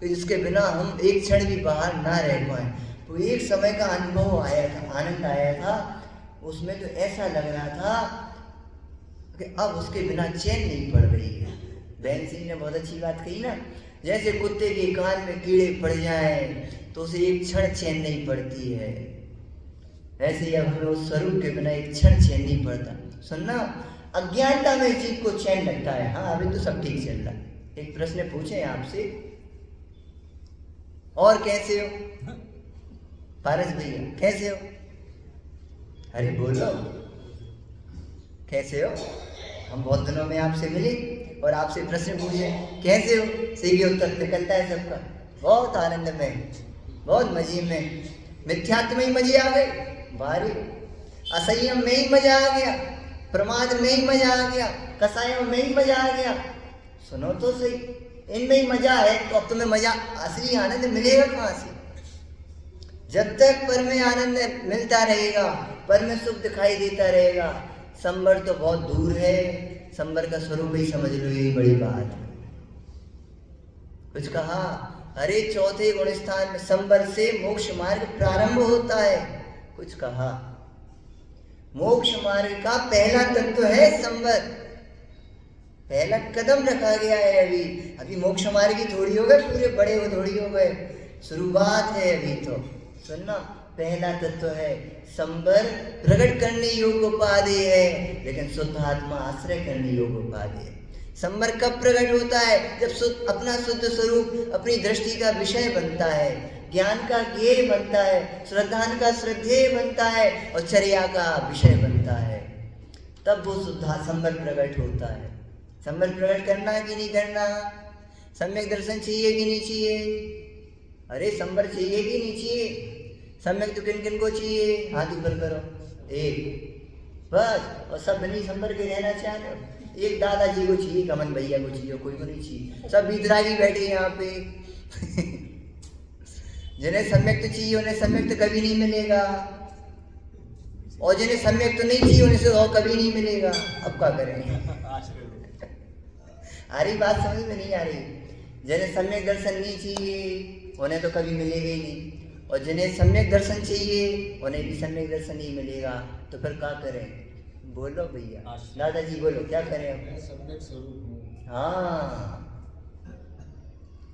Speaker 1: कि जिसके बिना हम एक क्षण भी बाहर ना रह पाए। तो एक समय का अनुभव आया था, आनंद आया था, उसमें तो ऐसा लग रहा था कि अब उसके बिना चैन नहीं पड़ रही है। बहन सिंह ने बहुत अच्छी बात कही ना, जैसे कुत्ते के कान में कीड़े पड़ जाएं तो उसे एक क्षण चैन नहीं पड़ती है, ऐसे ही अब हमें उस स्वरूप के बिना एक क्षण चैन नहीं पड़ता। सुनना, अज्ञानता में इस चीज को चैन लगता है। हाँ अभी तो सब ठीक चल रहा है। एक प्रश्न पूछे आपसे, और कैसे हो पारस भैया, कैसे हो? अरे बोलो कैसे हो? हम बहुत दिनों में आपसे मिले और आपसे प्रश्न पूछे कैसे हो, सही उत्तर निकलता है सबका। बहुत आनंद में, बहुत मजे में, मिथ्यात्व में ही मजे आ गए, बारी असंयम में ही मजा आ गया, प्रमाद में ही मजा आ गया, कसायों में ही मजा आ गया। सुनो तो सही, इनमें ही मजा है तो अब तुम्हें मजा, असली आनंद मिलेगा कहाँ से? जब तक पर में आनंद मिलता रहेगा, पर में सुख दिखाई देता रहेगा। संबर तो बहुत दूर है, संबर का स्वरूप ही समझ लो, यही बड़ी बात। कुछ कहा, अरे चौथे गुण स्थान में संबर से मोक्ष मार्ग प्रारंभ होता है। कुछ कहा, मोक्ष मार्ग का पहला तत्व है संबर। पहला कदम रखा गया है। अभी मोक्ष मार्गी थोड़ी हो गए, पूरे बड़े हो थोड़ी हो गए, शुरुआत है अभी। तो सुनना, पहला तत्व है संबर, प्रकट करने योग्य उपाधि है, लेकिन शुद्ध आत्मा आश्रय करने योग्य उपाधि है। संबर कब प्रकट होता है? जब अपना शुद्ध स्वरूप अपनी दृष्टि का विषय बनता है, ज्ञान का ज्ञेय बनता है, श्रद्धान का श्रद्धेय बनता है और चर्या का विषय बनता है, तब वो शुद्धा संबर प्रकट होता है। संबर प्रकट करना है कि नहीं करना? सम्यक दर्शन चाहिए कि नहीं चाहिए? अरे संबर चाहिए कि नहीं चाहिए? सम्यक तो किन किन को चाहिए? हाथ ऊपर करो। एक बस, और सब नहीं संबर के रहना चाह रहे हो? एक दादाजी को चाहिए, कमन भैया को चाहिए, कोई को नहीं चाहिए, सब भीतरागी बैठे यहाँ पे। जिन्हें सम्यक तो चाहिए उन्हें सम्यक तो कभी नहीं मिलेगा, और जिन्हें सम्यक तो नहीं चाहिए उन्हें से और कभी नहीं मिलेगा। अब क्या करें? आ रही बात समझ में नहीं आ रही? जिन्हें सम्यक दर्शन नहीं चाहिए उन्हें तो कभी मिलेगा ही नहीं, और जिन्हें सम्यक दर्शन चाहिए उन्हें भी सम्यक दर्शन नहीं मिलेगा। तो फिर क्या करें? बोलो भैया, दादाजी बोलो, क्या करें?
Speaker 2: सम्यक स्वरूप।
Speaker 1: हाँ,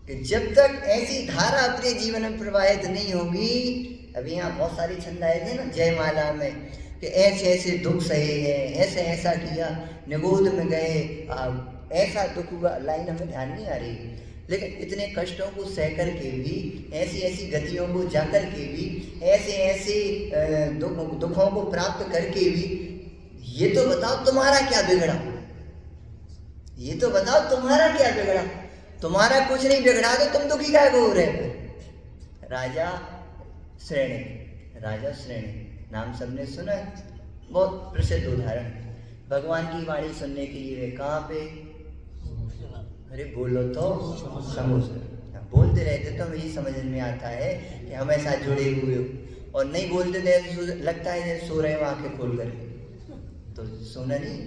Speaker 1: कि जब तक ऐसी धारा अपने जीवन में प्रवाहित नहीं होगी। अभी यहाँ बहुत सारी छंद आए थे ना जयमाला में, कि ऐसे ऐसे दुख सहे हैं, ऐसे ऐसा किया, निगोद में गए, ऐसा दुख हुआ। लाइन हमें ध्यान नहीं आ रही, लेकिन इतने कष्टों को सह कर के भी, ऐसी ऐसी गतियों को जाकर के भी, ऐसे ऐसे दुखों को प्राप्त करके भी, ये तो बताओ तुम्हारा क्या बिगड़ा? ये तो बताओ तुम्हारा क्या बिगड़ा? तुम्हारा कुछ नहीं बिगड़ा तो तुम दुखी क्या हो रहे हो? राजा श्रेणी नाम सबने सुना है, बहुत प्रसिद्ध उदाहरण। भगवान की वाणी सुनने के लिए कहाँ पे? अरे बोलो तो, समुद्र। बोलते रहते तो मुझे समझ में आता है कि हमें साथ जुड़े हुए हो, और नहीं बोलते थे लगता है सो रहे हो आंखें खोल करके, तो सोना नहीं।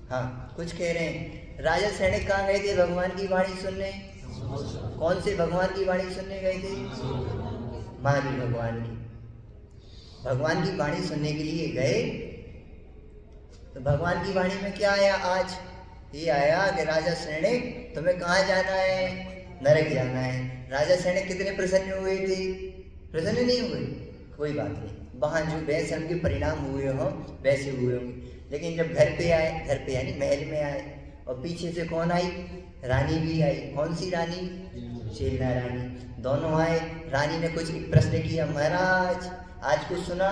Speaker 1: हाँ, कुछ कह रहे हैं। राजा सैनिक कहाँ गए थे भगवान की वाणी सुनने? कौन से भगवान की वाणी सुनने गए थे? महावीर भगवान की। भगवान की वाणी सुनने के लिए गए, तो भगवान की वाणी में क्या आया? आज ये आया कि राजा सैनिक तुम्हें कहाँ जाना है? नरक जाना है। राजा सैनिक कितने प्रसन्न हुए थे? प्रसन्न नहीं हुए? कोई बात नहीं, वहाँ जो वैसे उनके परिणाम हुए हों वैसे हुए होंगे। लेकिन जब घर पे आए, घर पे यानी महल में आए, और पीछे से कौन आई? रानी भी आई। कौन सी रानी? शेलना रानी। दोनों आए। रानी ने कुछ प्रश्न किया, महाराज आज कुछ सुना?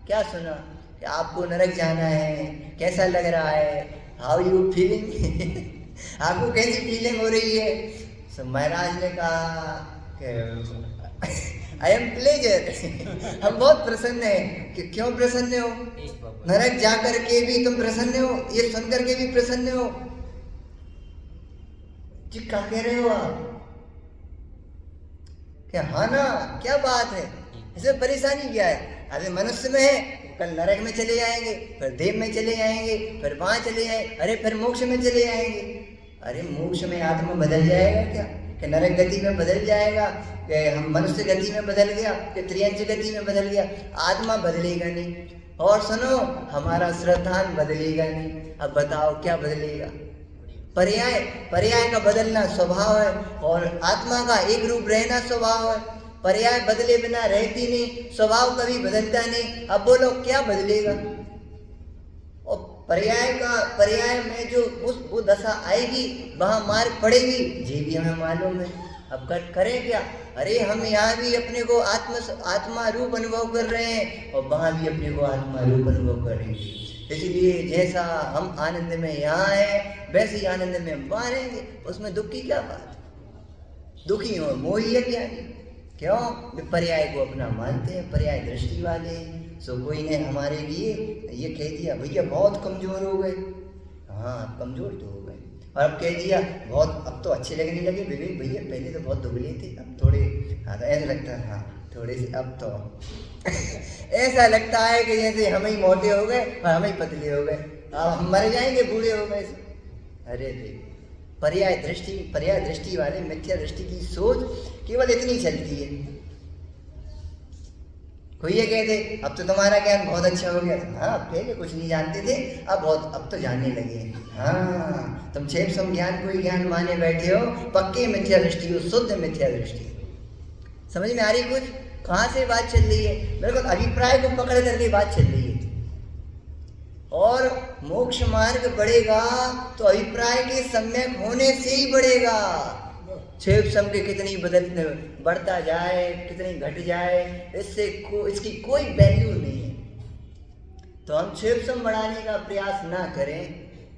Speaker 1: क्या सुना? कि आपको नरक जाना है, कैसा लग रहा है? How you feeling? आपको कैसी फीलिंग हो रही है? तो महाराज ने कहा कि आई एम प्लेजर। हम बहुत प्रसन्न हैं। कि क्यों प्रसन्न हो? नरक जा कर के भी तुम प्रसन्न हो, ये सुन कर के भी प्रसन्न हो? जी क्या कह रहे हो आप? क्या हाँ ना, क्या बात है? इसमें परेशानी क्या है? अभी मनुष्य में है, कल नरक में चले जाएंगे, फिर देव में चले जाएंगे, फिर वहां चले जाएंगे, अरे फिर मोक्ष में चले जाएंगे। अरे मोक्ष में आत्मा बदल जाएगा क्या? कि नरक गति में बदल जाएगा? कि हम मनुष्य गति में बदल गया, कि त्रियंच गति में बदल गया? आत्मा बदलेगा नहीं। और सुनो, हमारा श्रद्धान बदलेगा नहीं। अब बताओ क्या बदलेगा? पर्याय का बदलना स्वभाव है, और आत्मा का एक रूप रहना स्वभाव है। पर्याय बदले बिना रहती नहीं, स्वभाव कभी बदलता नहीं। अब बोलो क्या बदलेगा? और पर्याय में जो वो दशा आएगी, वहां मार्ग पड़ेगी, ये भी हमें मालूम है। अब करें क्या? अरे हम यहाँ भी अपने को आत्मा रूप अनुभव कर रहे हैं, और वहां भी अपने को आत्मा रूप अनुभव करेंगे। इसलिए जैसा हम आनंद में यहाँ हैं, वैसे ही आनंद में वहाँ रहेंगे। उसमें दुख की क्या बात? दुखी हो मोही है क्या? क्यों? पर्याय को अपना मानते हैं, पर्याय दृष्टि वाले हैं। सो कोई ने हमारे लिए ये कह दिया, भैया बहुत कमजोर हो गए। हाँ, कमजोर तो हो गए, और अब कह दिया बहुत, अब तो अच्छे लगने लगे विवेक भैया, पहले तो बहुत दुबले थे, अब थोड़े, हाँ तो ऐसा लगता है, हाँ थोड़े से अब तो ऐसा लगता है कि जैसे हम ही मोटे हो गए और हम ही पतले हो गए, अब हम मर जाएंगे, बूढ़े हो गए। अरे देख, पर्याय दृष्टि वाले, मिथ्या दृष्टि की सोच केवल इतनी चलती है। कोई ये कहते अब तो तुम्हारा ज्ञान बहुत अच्छा हो गया। हाँ, पहले कुछ नहीं जानते थे, अब तो जानने लगे। हाँ, तुम क्षेम ज्ञान कोई ज्ञान माने बैठे हो, पक्के मिथ्या दृष्टि हो, शुद्ध मिथ्या दृष्टि। समझ में आ रही कुछ? कहाँ से बात चल रही है? बिल्कुल अभिप्राय को पकड़ करके बात चल रही है। और मोक्ष मार्ग बढ़ेगा तो अभिप्राय के सम्यक होने से ही बढ़ेगा। क्षेप सम के कितनी बढ़ता जाए, कितनी घट जाए, इसकी कोई वैल्यू नहीं है। तो हम क्षेप सम बढ़ाने का प्रयास ना करें,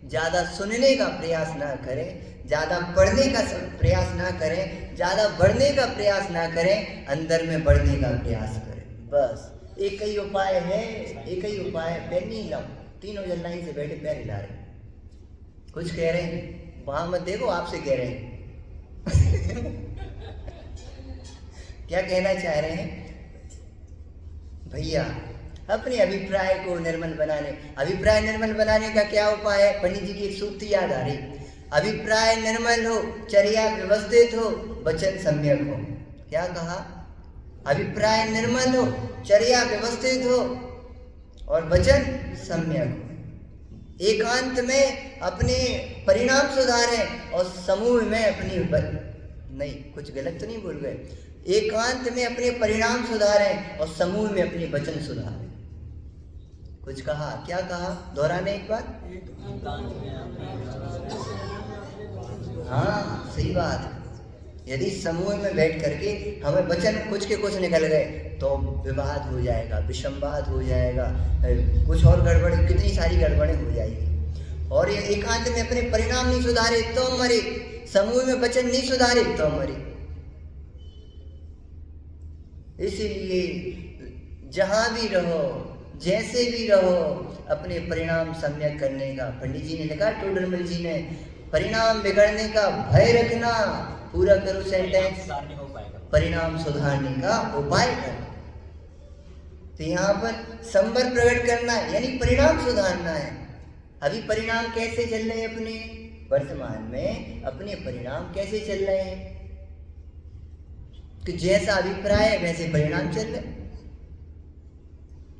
Speaker 1: ज़्यादा सुनने का प्रयास ना करें, ज़्यादा पढ़ने का प्रयास ना करें, ज़्यादा बढ़ने का प्रयास ना करें, अंदर में बढ़ने का प्रयास करें। बस एक ही उपाय है, एक ही उपाय है। पैर नहीं हिलाओ, तीनों जन लाइन से बैठे पैर हिला रहे, कुछ कह रहे हैं, वहां मत देखो, आपसे कह रहे हैं। क्या कहना चाह रहे हैं भैया? अपने अभिप्राय को निर्मल बनाने का क्या उपाय है? पंडित जी की एक सूक्ति याद आ रही, अभिप्राय निर्मल हो, चर्या व्यवस्थित हो, वचन सम्यक हो। क्या कहा? अभिप्राय निर्मल हो, चर्या व्यवस्थित हो और वचन सम्यक हो। एकांत में अपने परिणाम सुधारें और समूह में अपनी नहीं, कुछ गलत तो नहीं बोल गए। एकांत में अपने परिणाम सुधारें और समूह में अपने वचन सुधारें। कुछ कहा? क्या कहा? दोहराने एक बार। हाँ, सही बात है। यदि समूह में बैठ करके हमें वचन कुछ के कुछ निकल गए तो विवाद हो जाएगा, विषमवाद हो जाएगा, कुछ और गड़बड़, कितनी सारी गड़बड़ें हो जाएगी। और ये एकांत में अपने परिणाम नहीं सुधारे तो मरे, समूह में वचन नहीं सुधारे तो मरे। इसीलिए जहां भी रहो, जैसे भी रहो, अपने परिणाम सम्यक करने का, पंडित जी ने लिखा, टोडरमल जी ने, परिणाम बिगड़ने का भय रखना। पूरा करो सेंटेंस, परिणाम सुधारने का उपाय करना। तो यहाँ पर संवर प्रकट करना यानी परिणाम सुधारना है। अभी परिणाम कैसे चल रहे हैं अपने वर्तमान में? अपने परिणाम कैसे चल रहे हैं कि जैसा अभिप्राय है वैसे परिणाम चल रहे।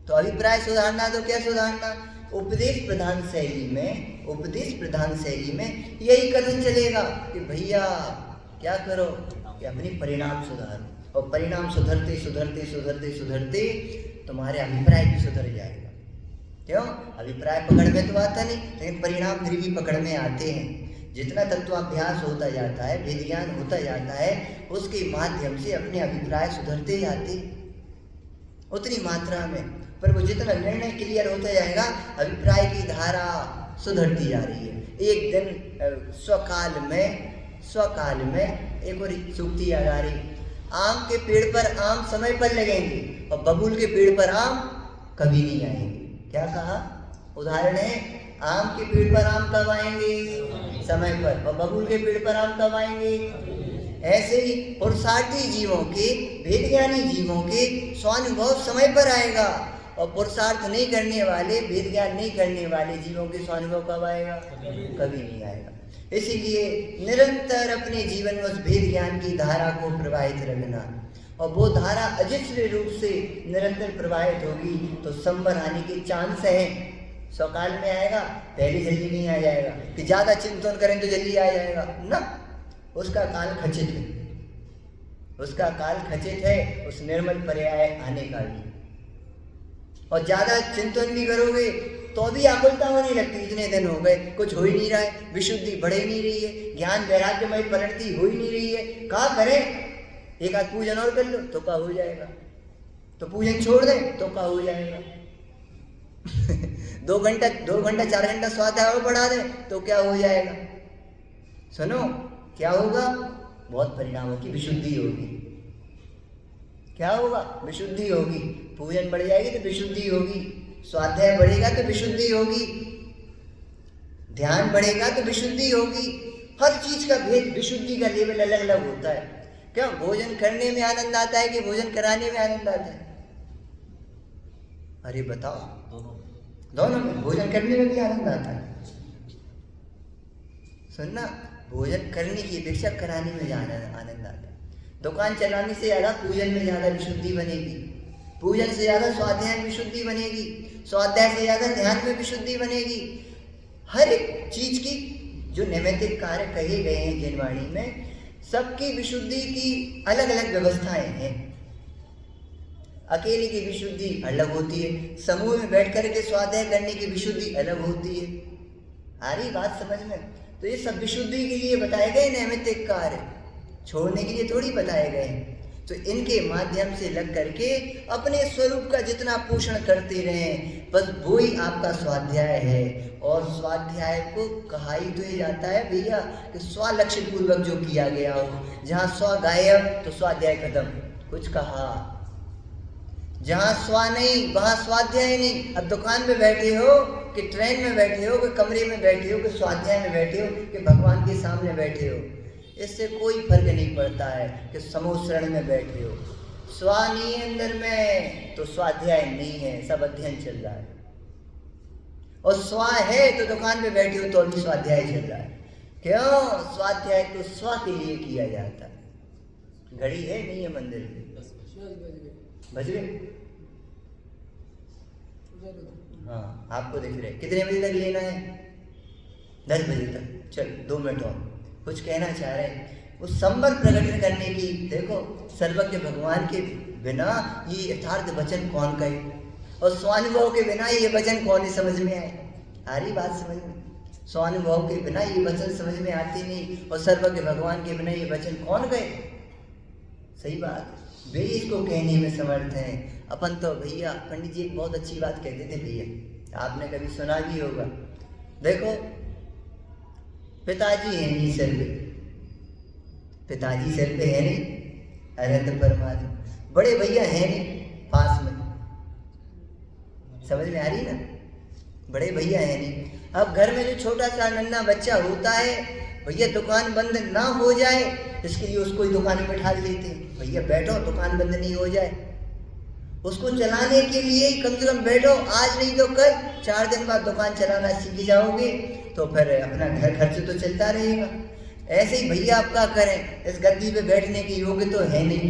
Speaker 1: तो अभिप्राय सुधारना तो क्या सुधारना? उपदेश प्रधान शैली में यही कथन चलेगा कि भैया क्या करो कि अपनी परिणाम सुधारो, और परिणाम सुधरते सुधरते सुधरते सुधरते तुम्हारे अभिप्राय भी सुधर जाएगा। क्यों? अभिप्राय पकड़ में तो आता नहीं, लेकिन परिणाम फिर भी पकड़ में आते हैं। जितना तत्वाभ्यास होता जाता है, वेद ज्ञान होता जाता है, उसके माध्यम से अपने अभिप्राय सुधरते जाते उतनी मात्रा में। पर वो जितना निर्णय क्लियर होता जाएगा, अभिप्राय की धारा सुधरती जा रही है। एक दिन स्वकाल में एक और सूक्ति याद आ रही, आम के पेड़ पर आम समय पर लगेंगे और बबूल के पेड़ पर आम कभी नहीं आएंगे। क्या कहा? उदाहरण है, आम के पेड़ पर आम कब आएंगे? समय पर। और बबूल के पेड़ पर आम कब आएंगे? ऐसे ही पुरुषार्थी जीवों के, वेदज्ञानी जीवों के स्वानुभव समय पर आएगा, और पुरुषार्थ नहीं करने वाले, वेद ज्ञान नहीं करने वाले जीवों के स्वानुभव कब आएगा? कभी नहीं आएगा। इसीलिए निरंतर अपने जीवन में उस वेद ज्ञान की धारा को प्रवाहित रखना, और वो धारा अजित्र रूप से निरंतर प्रवाहित होगी तो संवर आने के चांस हैं। स्वकाल में आएगा, पहले जल्दी नहीं आ जाएगा कि ज़्यादा चिंतन करें तो जल्दी आ जाएगा ना। उसका काल खचित है, उसका काल खचित है, उस निर्मल पर्याय आने का भी। और ज़्यादा चिंतन भी करोगे तो भी आकुलता होने लगती। इतने दिन हो गए, कुछ हो ही नहीं रहा है, विशुद्धि बढ़ ही नहीं रही है, ज्ञान वैराग्यमय परिणति हो ही नहीं रही है। क्या करें? एक आध पूजन और कर लो तो क्या हो जाएगा, तो पूजन छोड़ दें तो क्या हो जाएगा। 2 घंटा 4 घंटा स्वाध्याय और बढ़ा दें तो क्या हो जाएगा। सुनो, क्या होगा? बहुत परिणामों की विशुद्धि होगी। क्या होगा? विशुद्धि होगी। पूजन बढ़ जाएगी तो विशुद्धि होगी, स्वाध्याय बढ़ेगा तो विशुद्धि होगी, ध्यान बढ़ेगा तो विशुद्धि होगी। हर चीज का भेद, विशुद्धि का लेवल अलग अलग होता है। क्या भोजन करने में आनंद आता है कि भोजन कराने में आनंद आता है? अरे बताओ, दोनों में। भोजन करने में भी आनंद आता है। सुनना, भोजन करने की अपेक्षा कराने में आनंद आता है। दुकान चलाने से ज़्यादा पूजन में ज़्यादा विशुद्धि बनेगी। पूजन से ज़्यादा स्वाध्याय में विशुद्धि बनेगी, स्वाध्याय से ज़्यादा ध्यान में विशुद्धि बनेगी। हर एक चीज की जो नैमित्तिक कार्य कहे गए हैं जिनवाणी में, सबकी विशुद्धि की अलग अलग व्यवस्थाएं हैं। अकेले की विशुद्धि अलग होती है, समूह में बैठ कर के स्वाध्याय करने की विशुद्धि अलग होती है। आ रही बात समझ में? तो ये सब विशुद्धि के लिए बताए गए नैमित्तिक कार्य, छोड़ने के लिए थोड़ी बताए गए हैं। तो इनके माध्यम से लग करके अपने स्वरूप का जितना पोषण करते रहें, बस वो ही आपका स्वाध्याय है। और स्वाध्याय को कहा ही तो ये जाता है भैया कि स्वलक्ष्य पूर्वक जो किया गया हो। जहाँ स्व गायब तो स्वाध्याय खत्म, कुछ कहा। जहाँ स्व नहीं वहाँ स्वाध्याय नहीं। अब दुकान में बैठे हो कि ट्रेन में बैठे हो कि कमरे में बैठे हो कि स्वाध्याय में बैठे हो कि भगवान के सामने बैठे हो, इससे कोई फर्क नहीं पड़ता है कि समूह शरण में बैठे हो। स्व नहीं है अंदर में तो स्वाध्याय नहीं है, सब अध्ययन चल रहा है। और स्व है तो दुकान में बैठे हो तो अभी स्वाध्याय चल रहा है। क्यों? स्वाध्याय तो स्व के लिए किया जाता है। घड़ी है नहीं है मंदिर में? बज गए? हाँ, आपको दिख रहे। कितने बजे तक लेना है? 10 बजे तक। चल 2 मिनट और कुछ कहना चाह रहे हैं। उस संबंध प्रकट करने की, देखो सर्वज्ञ भगवान के बिना ये यथार्थ वचन कौन कहे, और स्वानुभव के बिना ये वचन कौन ही समझ में आए। आ रही बात समझ में? स्वानुभव के बिना ये वचन समझ में आती नहीं, और सर्वज्ञ भगवान के बिना ये वचन कौन कहे। सही बात, वे इसको कहने में समर्थ हैं। अपन तो भैया, पंडित जी एक बहुत अच्छी बात कहते थे भैया, आपने कभी सुना भी होगा। देखो पिताजी है नहीं सिर पे, पिताजी सिर पे है नहीं, अनंत परमात्मा। बड़े भैया है नहीं पास में, समझ में आ रही ना? बड़े भैया है नहीं। अब घर में जो छोटा सा नन्हा बच्चा होता है, भैया दुकान बंद ना हो जाए इसके लिए उसको ही दुकान में बैठा देते हैं। भैया बैठो, दुकान बंद नहीं हो जाए। उसको चलाने के लिए कम से कम बैठो, आज नहीं तो कल, 4 दिन बाद दुकान चलाना सीख जाओगे तो फिर अपना घर खर्च तो चलता रहेगा। ऐसे ही भैया आप क्या करें, इस गद्दी पे बैठने के योग्य तो है नहीं,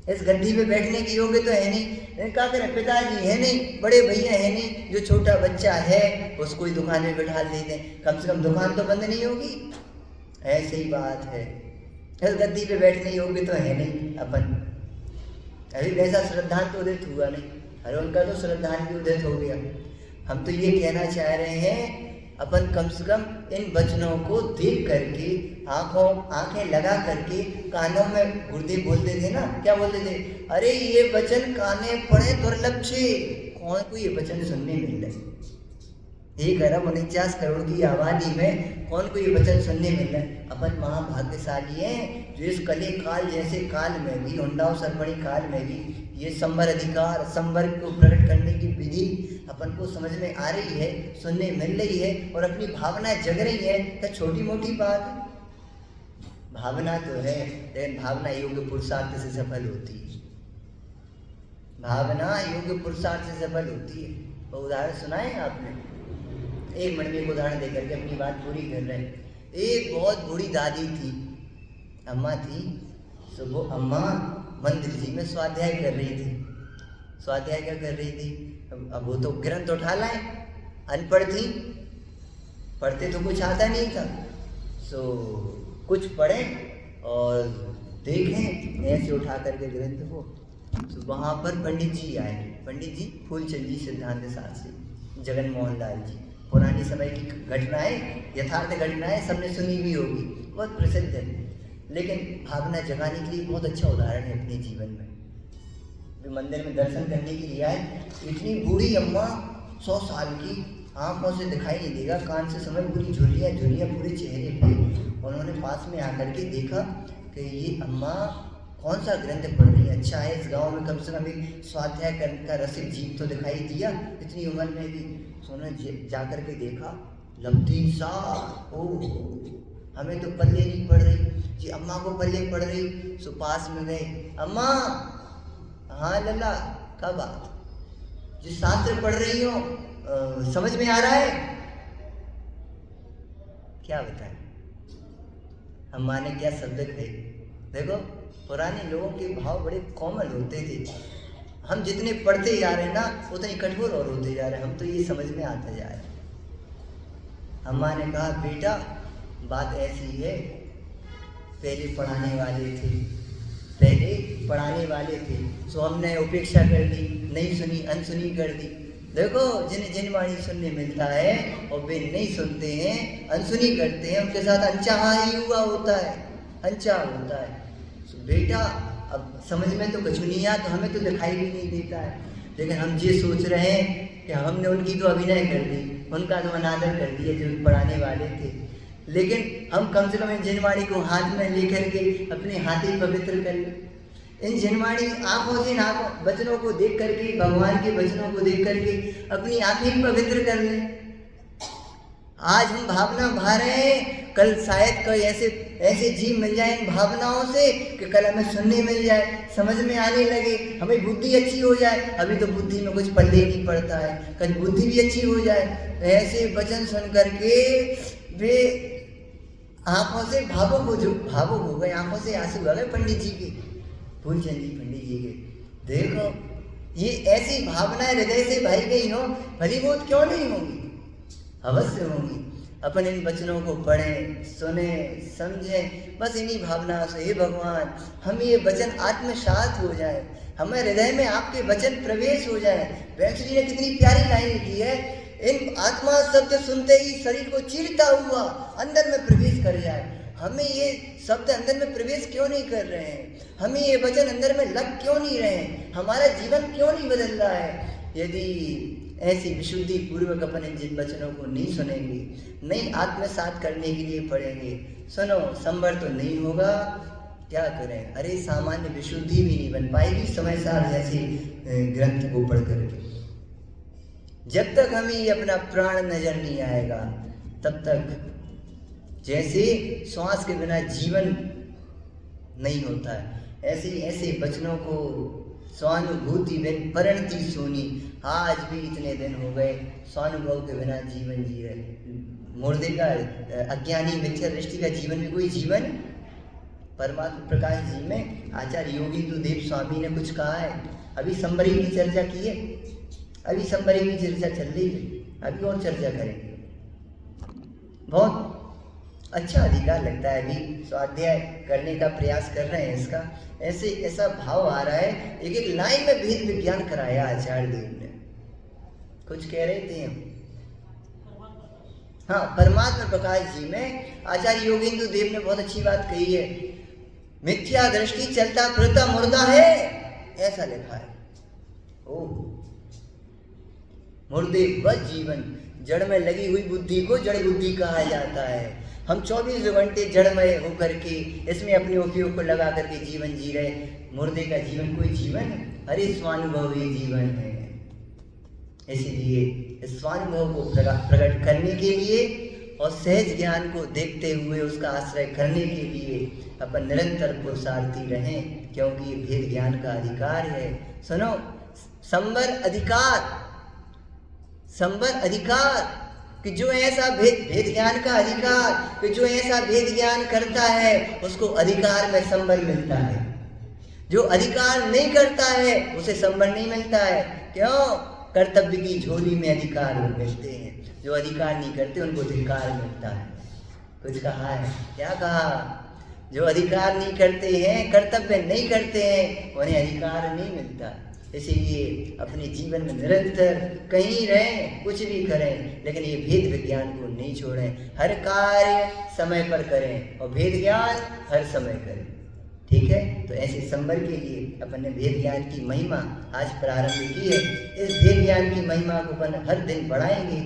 Speaker 1: इस गद्दी पे बैठने के योग्य तो है नहीं, क्या करें, पिताजी है नहीं, बड़े भैया है नहीं, जो छोटा बच्चा है उसको ही दुकान में बैठा देते हैं। कम से कम दुकान तो बंद नहीं होगी। ऐसे ही बात है, इस गद्दी पे बैठने योग्य तो है नहीं अपन। अभी वैसा श्रद्धांत उदित हुआ नहीं, अरे उनका तो श्रद्धांत उदित हो गया। हम तो ये कहना चाह रहे हैं, अपन कम से कम इन वचनों को देख करके, आंखें लगा करके, कानों में गुरुदेव बोलते थे ना, क्या बोलते थे, अरे ये वचन काने पड़े दुर्लभ छे। कौन को ये वचन सुनने मिल रहे? 1 अरब 49 करोड़ की आबादी में कौन को ये वचन सुनने मिल रहा है? अपन महाभाग्यशाली हैं जो इस कले काल जैसे काल में भी, हुंडाओ सरपणी काल में भी ये संवर अधिकार, संवर्ग को प्रकट करने की विधि अपन को समझ में आ रही है, सुनने मिल रही है, और अपनी भावना जग रही है। तो छोटी मोटी बात, भावना तो है, लेकिन भावना योग्य पुरुषार्थ से सफल होती है। भावना योग्य पुरुषार्थ से सफल होती है। वो उदाहरण सुनाए आपने? 1 मिनट में एक उदाहरण देकर के अपनी बात पूरी कर रहे हैं। एक बहुत बूढ़ी दादी थी, अम्मा थी। तो वो अम्मा मंदिर जी में स्वाध्याय कर रही थी। स्वाध्याय क्या कर रही थी? अब वो तो ग्रंथ उठा लाए, अनपढ़ थी, पढ़ते तो कुछ आता नहीं था। सो कुछ पढ़े और देखें ऐसे उठा करके ग्रंथ को। तो वहाँ पर पंडित जी आए, पंडित जी फूलचंद जी सिद्धांत शास्त्री, जगन मोहन लाल जी। पुरानी समय की घटनाएं, यथार्थ घटनाएं सबने सुनी हुई होगी, बहुत प्रसिद्ध है। लेकिन भावना जगाने के लिए बहुत अच्छा उदाहरण है अपने जीवन में। जो मंदिर में दर्शन करने के लिए आए, इतनी बूढ़ी अम्मा 100 साल की, आंखों से दिखाई नहीं देगा, कान से समय पूरी झुर्रियाँ पूरे चेहरे पे। उन्होंने पास में आकर के देखा कि ये अम्मा कौन सा ग्रंथ पढ़ रही है। अच्छा है, इस गांव में कम से कम एक स्वाध्याय करने का रसिक जीव तो दिखाई दिया इतनी उम्र में भी। उन्होंने जाकर के देखा, लंबी सा, ओ हमें तो पल्ले नहीं पढ़ रही जी, अम्मा को पल्ले पढ़ रही। सो पास में गए, अम्मा, हाँ लल्ला, क्या बात, जिस शास्त्र पढ़ रही हो समझ में आ रहा है? क्या बताएं, अम्मा ने क्या शब्द कहे। देखो पुराने लोगों के भाव बड़े कोमल होते थे। हम जितने पढ़ते जा रहे हैं ना उतने कठोर और होते जा रहे हैं। हम तो ये समझ में आता जा रहा है। अम्मा ने कहा बेटा बात ऐसी है, पहले पढ़ाने वाले थे सो हमने उपेक्षा कर दी, नहीं सुनी, अनसुनी कर दी। देखो जिन्हें जिनवाणी सुनने मिलता है और वे नहीं सुनते हैं, अनसुनी करते हैं, उनके साथ अनचाहा ही हुआ होता है, अनचाहा होता है। तो बेटा अब समझ में तो कुछ नहीं आता, हमें तो दिखाई भी नहीं देता है, लेकिन हम ये सोच रहे हैं कि हमने उनकी तो अभिनय कर दी, उनका तो अनादर कर दिया जो पढ़ाने वाले थे। लेकिन हम कम से कम इन जिनवाणी को हाथ में लेकर के अपने हाथ ही पवित्र कर लें। इन जिनवाणी आंखों से वचनों को देख करके, भगवान के वचनों को देख करके अपनी आंखें पवित्र कर लें। आज हम भावना भा रहे हैं, कल शायद कोई ऐसे जीव मिल जाए इन भावनाओं से कि कल हमें सुनने मिल जाए, समझ में आने लगे, हमें बुद्धि अच्छी हो जाए। अभी तो बुद्धि में कुछ पल्ले नहीं पड़ता है, कल बुद्धि भी अच्छी हो जाए। ऐसे वचन सुन करके वे आंखों से भावुक हो गए, आंखों से आंसू आ गए पंडित जी के, फूलचंद जी पंडित जी के। देखो ये ऐसी भावनाएं हृदय से भरी गई हो, फलीभूत क्यों नहीं होंगी? अवश्य होंगी। अपन इन वचनों को पढ़ें, सुने, समझें, बस इन्हीं भावनाओं से हे भगवान हम ये वचन आत्मसात हो जाए, हमें हृदय में आपके वचन प्रवेश हो जाए। बैंसरी ने कितनी प्यारी लाइन लिखी है, इन आत्मा शब्द सुनते ही शरीर को चीरता हुआ अंदर में प्रवेश कर जाए। हमें ये शब्द अंदर में प्रवेश क्यों नहीं कर रहे हैं? हमें ये वचन अंदर में लग क्यों नहीं रहे हैं? हमारा जीवन क्यों नहीं बदल रहा है? यदि ऐसी विशुद्धि पूर्वक अपन इन जिन वचनों को नहीं सुनेंगे, नहीं आत्मसात करने के लिए पढ़ेंगे, सुनो संवर तो नहीं होगा, क्या करें? अरे सामान्य विशुद्धि भी नहीं बन पाएगी समय सार जैसे ग्रंथ को पढ़ करके। जब तक हमें ये अपना प्राण नजर नहीं आएगा तब तक जैसे श्वास के बिना जीवन नहीं होता है, ऐसे वचनों को स्वानुभूति बिन परिणति सोनी। आज भी इतने दिन हो गए स्वानुभव के बिना जीवन जी रहे। मुर्दे का अज्ञानी मिथ्या दृष्टि का जीवन में कोई जीवन? परमात्मा प्रकाश जी में आचार्य योगींद्र देव स्वामी ने कुछ कहा है। अभी संबरी की चर्चा की है, अभी संबरी की चर्चा चल रही है, अभी और चर्चा करेंगे। बहुत अच्छा अधिकार लगता है, अभी स्वाध्याय करने का प्रयास कर रहे हैं इसका। ऐसा भाव आ रहा है, एक एक लाइन में भेद विज्ञान कराया आचार्य देव ने। कुछ कह रहे थे हम? हाँ, परमात्मा प्रकाश जी में आचार्य योगींद्र देव ने बहुत अच्छी बात कही है। मिथ्या दृष्टि चलता फिरता मुर्दा है, ऐसा लिखा है। ओह, मुर्दे व जीवन, जड़ में लगी हुई बुद्धि को जड़ बुद्धि कहा जाता है। हम 24 घंटे जड़ में होकर के इसमें अपने उपयोग को लगा करके जीवन जी रहे। मुर्दे का जीवन कोई जीवन है? अरे स्वानुभव ही जीवन है। इसलिए स्वानुभव को प्रकट करने के लिए और सहज ज्ञान को देखते हुए उसका आश्रय करने के लिए अपन निरंतर पुरुषार्थी रहें, क्योंकि ये भेद ज्ञान का अधिकार है। सुनो, संवर अधिकार कि जो ऐसा भेद ज्ञान का अधिकार कि जो ऐसा भेद ज्ञान करता है उसको अधिकार में संवर मिलता है। जो अधिकार नहीं करता है उसे संवर नहीं मिलता है। क्यों? कर्तव्य की झोली में अधिकार मिलते हैं, जो अधिकार नहीं करते उनको धिक्कार मिलता है। कुछ कहा है, क्या कहा? जो अधिकार नहीं करते हैं, कर्तव्य नहीं करते हैं, उन्हें अधिकार नहीं मिलता। इसीलिए अपने जीवन में निरंतर कहीं रहें, कुछ भी करें, लेकिन ये भेद विज्ञान को नहीं छोड़ें। हर कार्य समय पर करें और भेद ज्ञान हर समय करें। ठीक है? तो ऐसे संवर के लिए अपन ने भेद ज्ञान की महिमा आज प्रारंभ की है। इस भेद ज्ञान की महिमा को अपन हर दिन बढ़ाएंगे,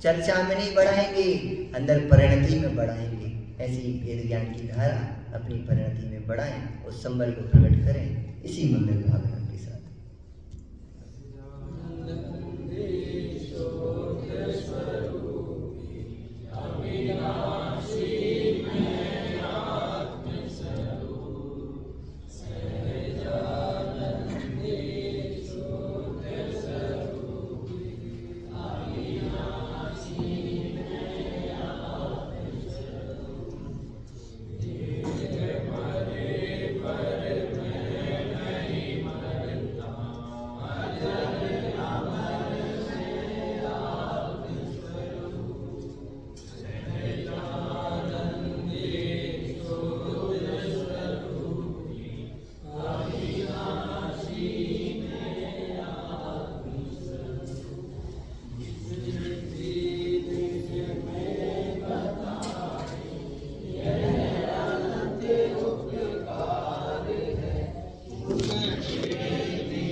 Speaker 1: चर्चा में नहीं बढ़ाएंगे, अंदर परिणति में बढ़ाएंगे। ऐसी भेद ज्ञान की धारा अपनी परिणति में बढ़ाएं और संवर को प्रकट करें। इसी मंगल भावना